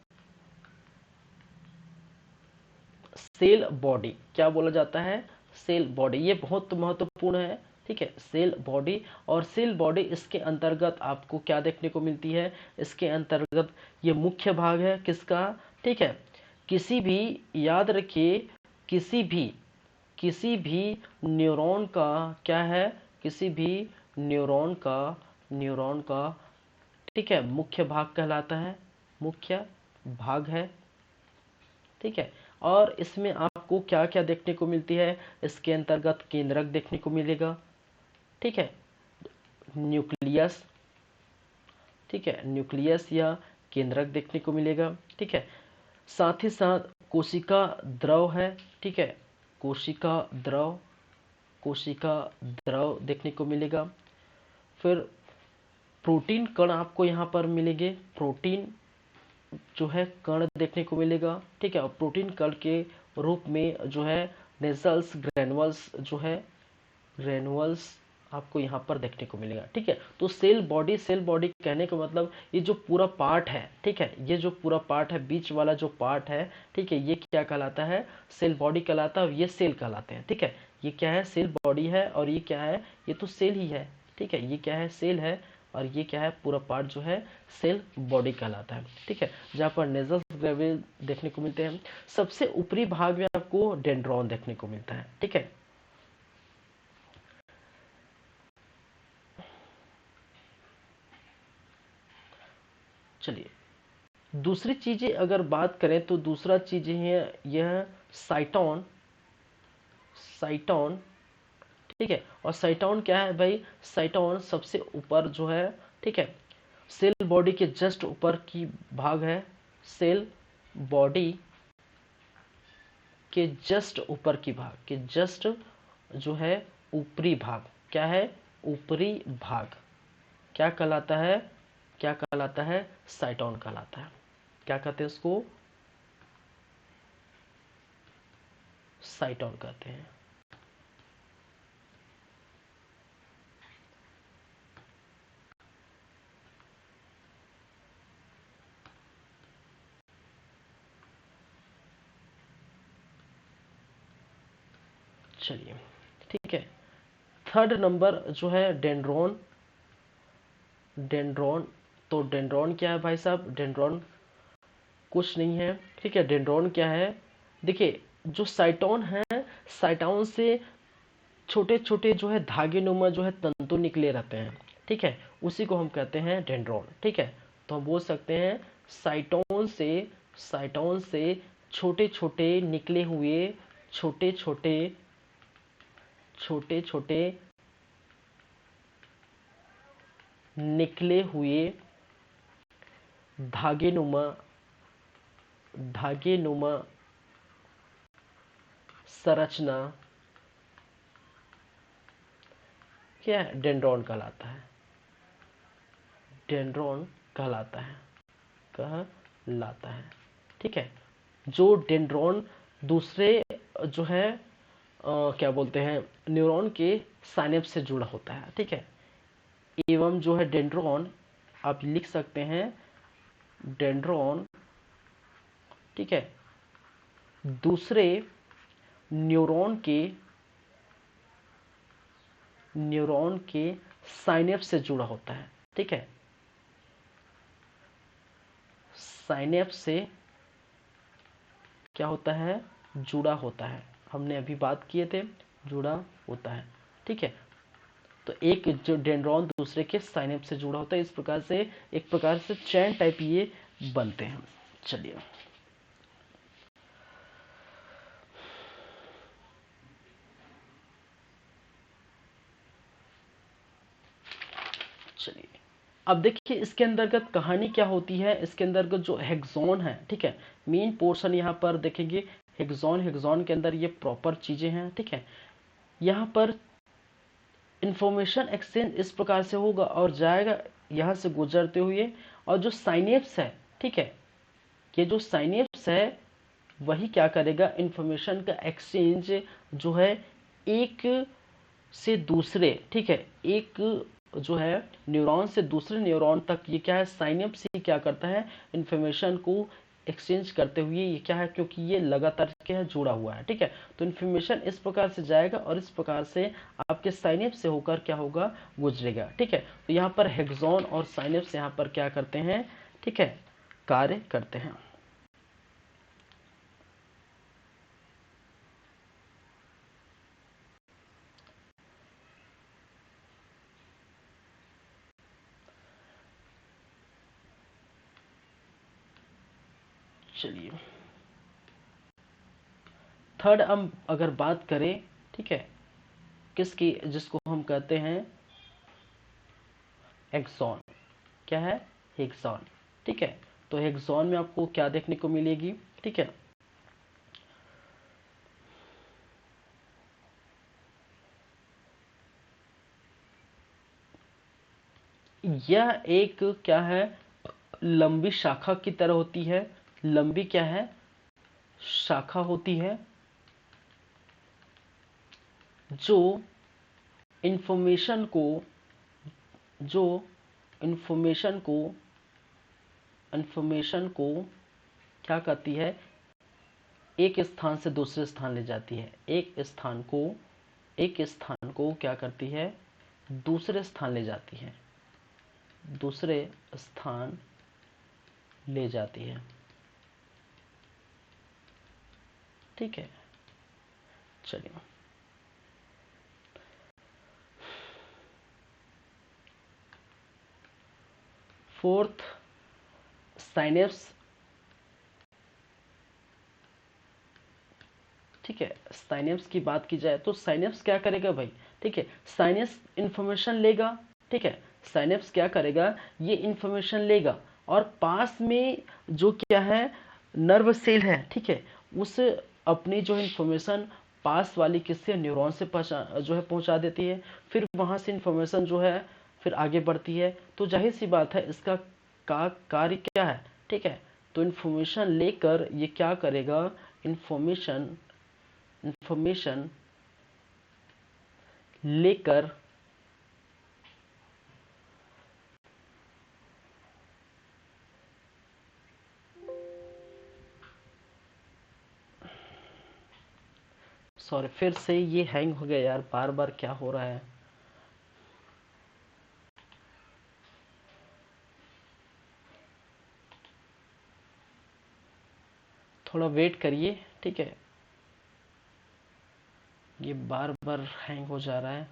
सेल बॉडी, क्या बोला जाता है, सेल बॉडी, ये बहुत महत्वपूर्ण है, ठीक है, सेल बॉडी। और सेल बॉडी इसके अंतर्गत आपको क्या देखने को मिलती है, इसके अंतर्गत ये मुख्य भाग है किसका, ठीक है, किसी भी, याद रखिए, किसी भी न्यूरॉन का क्या है, किसी भी न्यूरॉन का, ठीक है, मुख्य भाग कहलाता है, मुख्य भाग है, ठीक है। और इसमें आपको क्या क्या देखने को मिलती है, इसके अंतर्गत केंद्रक देखने को मिलेगा, ठीक है, न्यूक्लियस, ठीक है, न्यूक्लियस या केंद्रक देखने को मिलेगा, ठीक है। साथ ही साथ कोशिका द्रव है, ठीक है, कोशिका द्रव, कोशिका द्रव देखने को मिलेगा। फिर प्रोटीन कण आपको यहाँ पर मिलेंगे, प्रोटीन जो है कण देखने को मिलेगा, ठीक है, और प्रोटीन कण के रूप में जो है नेजल्स ग्रेनुअल्स जो है, ग्रेनुअल्स आपको यहाँ पर देखने को मिलेगा, ठीक है। तो सेल बॉडी कहने का मतलब ये जो पूरा पार्ट है, ठीक है, ये जो पूरा पार्ट है, बीच वाला जो पार्ट है, ठीक है, ये क्या कहलाता है, सेल बॉडी कहलाता है और ये सेल कहलाते हैं, ठीक है। ये क्या है, सेल बॉडी है और ये क्या है, ये तो सेल ही है, ठीक है, ये क्या है, सेल है और ये क्या है, पूरा पार्ट जो है सेल बॉडी कहलाता है, ठीक है। जहाँ पर नेजल्स ग्रेनुल देखने को मिलते हैं, सबसे ऊपरी भाग में आपको डेंड्रॉन देखने को मिलता है, ठीक है। चलिए, दूसरी चीजें अगर बात करें तो दूसरा चीजें है यह साइटोन, साइटोन, ठीक है। और साइटोन क्या है भाई, साइटोन सबसे ऊपर जो है, ठीक है, सेल बॉडी के जस्ट ऊपर की भाग है, सेल बॉडी के जस्ट ऊपर की भाग के जस्ट जो है ऊपरी भाग, क्या है, ऊपरी भाग क्या कहलाता है, क्या कहलाता है, साइटोन कहलाता है। क्या कहते हैं उसको, साइटोन कहते हैं। चलिए, ठीक है, थर्ड नंबर जो है डेंड्रोन, डेंड्रोन। तो डेंड्रोन क्या है भाई साहब, डेंड्रोन कुछ नहीं है, ठीक है, डेंड्रोन क्या है, देखिए, जो साइटोन है, साइटोन से छोटे छोटे जो है धागे नुमा जो है तंतु निकले रहते हैं, ठीक है, उसी को हम कहते हैं डेंड्रॉन। ठीक है, तो हम बोल सकते हैं साइटोन से छोटे छोटे निकले हुए छोटे छोटे छोटे छोटे निकले हुए धागेनुमा धागेनुमा संरचना क्या है, डेंड्रॉन कहलाता है। डेंड्रॉन कहलाता है, कहलाता है। ठीक है, जो डेंड्रॉन दूसरे जो है क्या बोलते हैं न्यूरॉन के साइनेप्स से जुड़ा होता है। ठीक है, एवं जो है डेंड्रॉन आप लिख सकते हैं डेंड्रॉन, ठीक है, दूसरे न्यूरॉन के साइनेप्स से जुड़ा होता है। ठीक है, साइनेप्स से क्या होता है, जुड़ा होता है। हमने अभी बात किए थे, जुड़ा होता है। ठीक है, तो एक जो डेंड्रॉन दूसरे के साइनेप्स से जुड़ा होता है, इस प्रकार से एक प्रकार से चैन टाइप ये बनते हैं। चलिए चलिए अब देखिए इसके अंतर्गत कहानी क्या होती है। इसके अंतर्गत जो हेक्सोन है, ठीक है, मेन पोर्शन यहाँ पर देखेंगे हेक्सोन के अंदर ये प्रॉपर चीजें हैं। ठीक है, यहाँ पर इंफॉर्मेशन एक्सचेंज इस प्रकार से होगा और जाएगा यहाँ से गुजरते हुए, और जो साइनेप्स है, ठीक है, ये जो साइनेप्स है वही क्या करेगा, इंफॉर्मेशन का एक्सचेंज जो है एक से दूसरे, ठीक है, एक जो है न्यूरॉन से दूसरे न्यूरॉन तक ये क्या है, साइनेप्स ही क्या करता है, इंफॉर्मेशन को एक्सचेंज करते हुए ये क्या है, क्योंकि ये लगातार क्या है, जुड़ा हुआ है। ठीक है, तो इंफॉर्मेशन इस प्रकार से जाएगा और इस प्रकार से आपके साइनेप्स से होकर क्या होगा, गुजरेगा। ठीक है, तो यहाँ पर हेक्सोन और साइनेप्स यहाँ पर क्या करते हैं, ठीक है, कार्य करते हैं। चलिए थर्ड हम अगर बात करें, ठीक है, किसकी, जिसको हम कहते हैं एक्सॉन, क्या है, हेक्सॉन। ठीक है, तो हेक्सॉन में आपको क्या देखने को मिलेगी, ठीक है, यह एक क्या है, लंबी शाखा की तरह होती है। लंबी क्या है, शाखा होती है, जो इंफॉर्मेशन को जो इंफॉर्मेशन को इंफॉर्मेशन को क्या करती है, एक स्थान से दूसरे स्थान ले जाती है। एक स्थान को क्या करती है, दूसरे स्थान ले जाती है, दूसरे स्थान ले जाती है। ठीक है, चलिए फोर्थ, साइनेप्स। ठीक है, साइनेप्स की बात की जाए तो साइनेप्स क्या करेगा भाई, ठीक है, साइनेप्स इंफॉर्मेशन लेगा। ठीक है, साइनेप्स क्या करेगा, ये इंफॉर्मेशन लेगा और पास में जो क्या है, नर्व सेल है, ठीक है, उस अपनी जो इंफॉर्मेशन पास वाली किससे, न्यूरॉन से जो है पहुंचा देती है। फिर वहां से इंफॉर्मेशन जो है फिर आगे बढ़ती है। तो जाहिर सी बात है इसका कार्य क्या है, ठीक है, तो इंफॉर्मेशन लेकर ये क्या करेगा, इंफॉर्मेशन इंफॉर्मेशन लेकर सॉरी फिर से ये हैंग हो गया यार, बार बार क्या हो रहा है। थोड़ा वेट करिए, ठीक है, ये बार बार हैंग हो जा रहा है।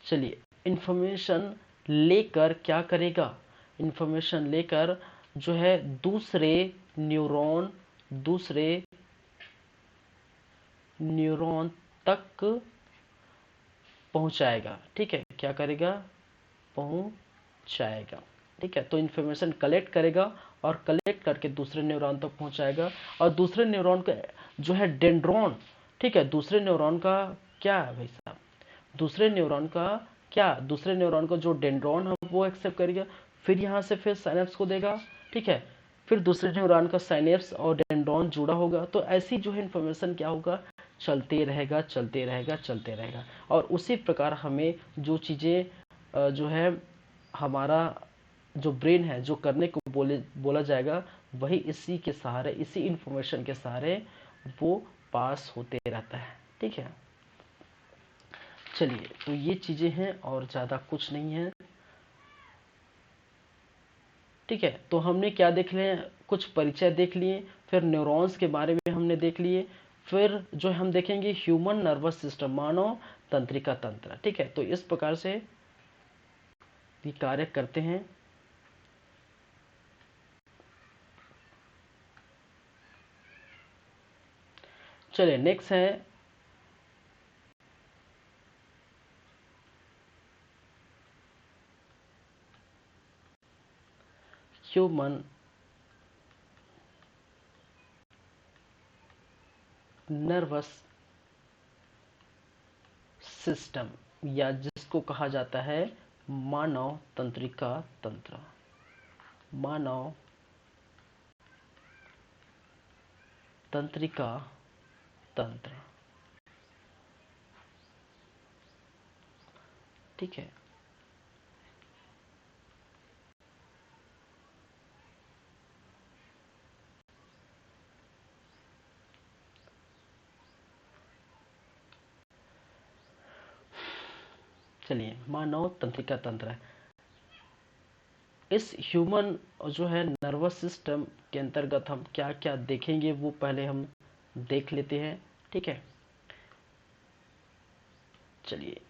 चलिए, इंफॉर्मेशन लेकर क्या करेगा, इंफॉर्मेशन लेकर जो है दूसरे न्यूरॉन तक पहुंचाएगा। ठीक है, क्या करेगा, पहुंचाएगा। ठीक है, तो इंफॉर्मेशन कलेक्ट करेगा और कलेक्ट करके दूसरे न्यूरॉन तक पहुंचाएगा, और दूसरे न्यूरॉन का जो है डेंड्रॉन, ठीक है, दूसरे न्यूरॉन का क्या है भाई साहब, दूसरे न्यूरॉन का जो डेंड्रॉन है वो एक्सेप्ट करेगा, फिर यहाँ से फिर साइनेप्स को देगा। ठीक है, फिर दूसरे न्यूरॉन का साइनेप्स और डेंड्रॉन जुड़ा होगा, तो ऐसी जो है इन्फॉर्मेशन क्या होगा, चलते रहेगा चलते रहेगा चलते रहेगा। और उसी प्रकार हमें जो चीज़ें जो है हमारा जो ब्रेन है जो करने को बोला जाएगा, वही इसी के सहारे, इसी इंफॉर्मेशन के सहारे वो पास होते रहता है। ठीक है, चलिए, तो ये चीज़ें हैं और ज़्यादा कुछ नहीं है। ठीक है, तो हमने क्या देख लिया, कुछ परिचय देख लिए, फिर न्यूरॉन्स के बारे में हमने देख लिए, फिर जो हम देखेंगे ह्यूमन नर्वस सिस्टम, मानव तंत्रिका तंत्र। ठीक है, तो इस प्रकार से ये कार्य करते हैं। चलिए, नेक्स्ट है ह्यूमन नर्वस सिस्टम, या जिसको कहा जाता है मानव तंत्रिका तंत्र, मानव तंत्रिका तंत्र। ठीक है, चलिए, मानव तंत्रिका तंत्र, इस ह्यूमन जो है नर्वस सिस्टम के अंतर्गत हम क्या क्या देखेंगे वो पहले हम देख लेते हैं। ठीक है, चलिए,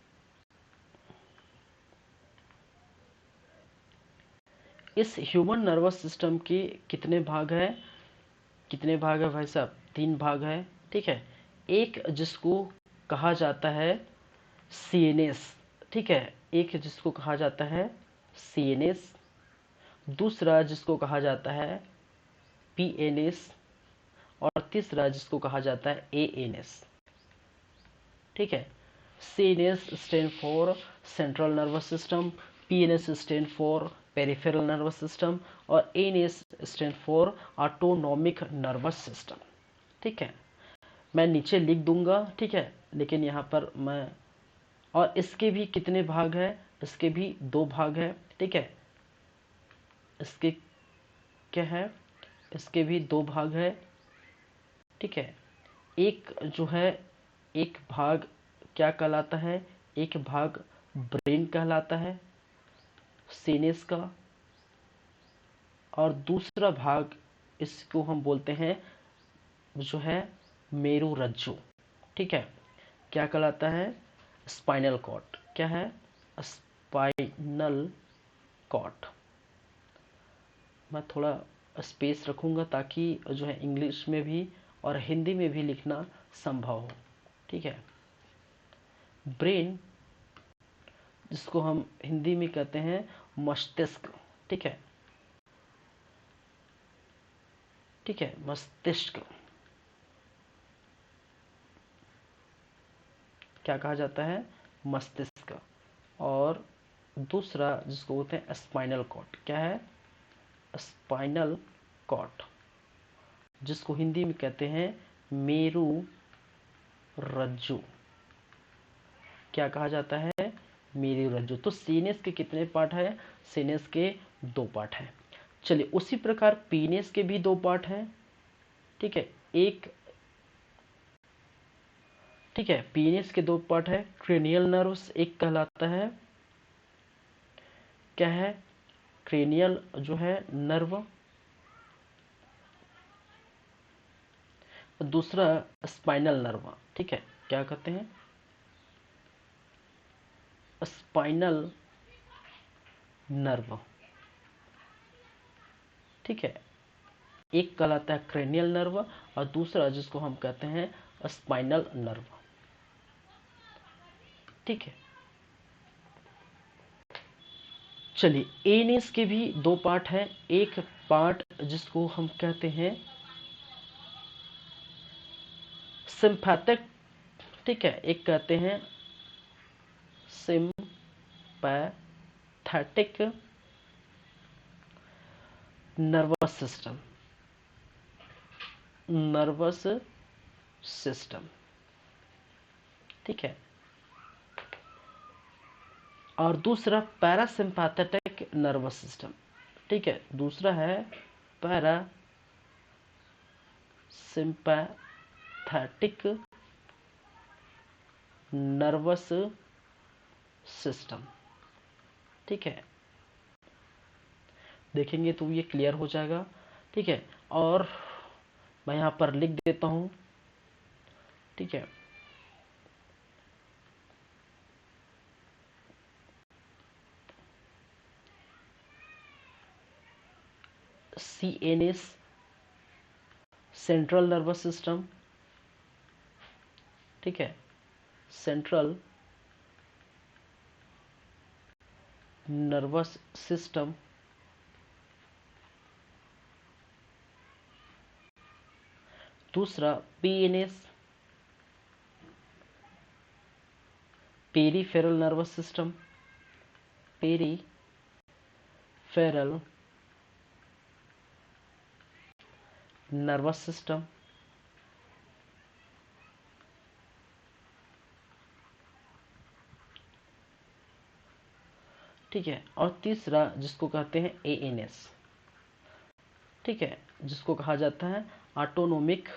इस ह्यूमन नर्वस सिस्टम के कितने भाग है, कितने भाग है भाई साहब, 3 भाग है। ठीक है, एक जिसको कहा जाता है सीएनएस, ठीक है, एक जिसको कहा जाता है सीएनएस, दूसरा जिसको कहा जाता है पीएनएस, और तीसरा जिसको कहा जाता है एएनएस। ठीक है, CNS stand for central nervous system, PNS stand for peripheral nervous system, और ANS stand for autonomic nervous system. ठीक है, मैं नीचे लिख दूंगा। ठीक है, लेकिन यहाँ पर मैं, और इसके भी कितने भाग है, इसके भी 2 भाग है। ठीक है, इसके क्या है, इसके भी 2 भाग है। ठीक है, एक जो है, एक भाग क्या कहलाता है, एक भाग ब्रेन कहलाता है सीनेस का, और दूसरा भाग इसको हम बोलते हैं जो है मेरुरज्जु। ठीक है, क्या कहलाता है, स्पाइनल कॉर्ड। क्या है, स्पाइनल कॉर्ड। मैं थोड़ा स्पेस रखूंगा ताकि जो है इंग्लिश में भी और हिंदी में भी लिखना संभव हो। ठीक है, ब्रेन जिसको हम हिंदी में कहते हैं मस्तिष्क। ठीक है, ठीक है, मस्तिष्क क्या कहा जाता है, मस्तिष्क। और दूसरा जिसको बोलते हैं स्पाइनल कॉर्ड, क्या है, स्पाइनल कॉर्ड, जिसको हिंदी में कहते हैं मेरु रज्जु। क्या कहा जाता है, मेरु रज्जु। तो सीनेस के कितने पार्ट है, सीनेस के 2 पार्ट हैं। चलिए, उसी प्रकार पीनेस के भी 2 पार्ट हैं। ठीक है, एक, ठीक है, पीनेस के 2 पार्ट है, क्रेनियल नर्व्स एक कहलाता है, क्या है, क्रेनियल जो है नर्व, दूसरा स्पाइनल नर्व। ठीक है, क्या कहते हैं, स्पाइनल नर्व, ठीक है। एक कहलाता है क्रेनियल नर्व और दूसरा जिसको हम कहते हैं स्पाइनल नर्व, ठीक है। चलिए एएनएस के भी दो पार्ट हैं। एक पार्ट जिसको हम कहते हैं सिंपैथिक, ठीक है, एक कहते हैं sympathetic nervous system, nervous system, ठीक है। और दूसरा पैरासिम्पैथेटिक नर्वस सिस्टम, ठीक है। दूसरा है पैरासिम्पैथेटिक नर्वस सिस्टम, ठीक है। देखेंगे तो ये क्लियर हो जाएगा, ठीक है। और मैं यहाँ पर लिख देता हूँ, ठीक है। CNS सेंट्रल नर्वस सिस्टम, ठीक है, सेंट्रल नर्वस सिस्टम। दूसरा PNS peripheral nervous system, peripheral nervous system, ठीक है। और तीसरा जिसको कहते हैं ANS, ठीक है, जिसको कहा जाता है ऑटोनोमिक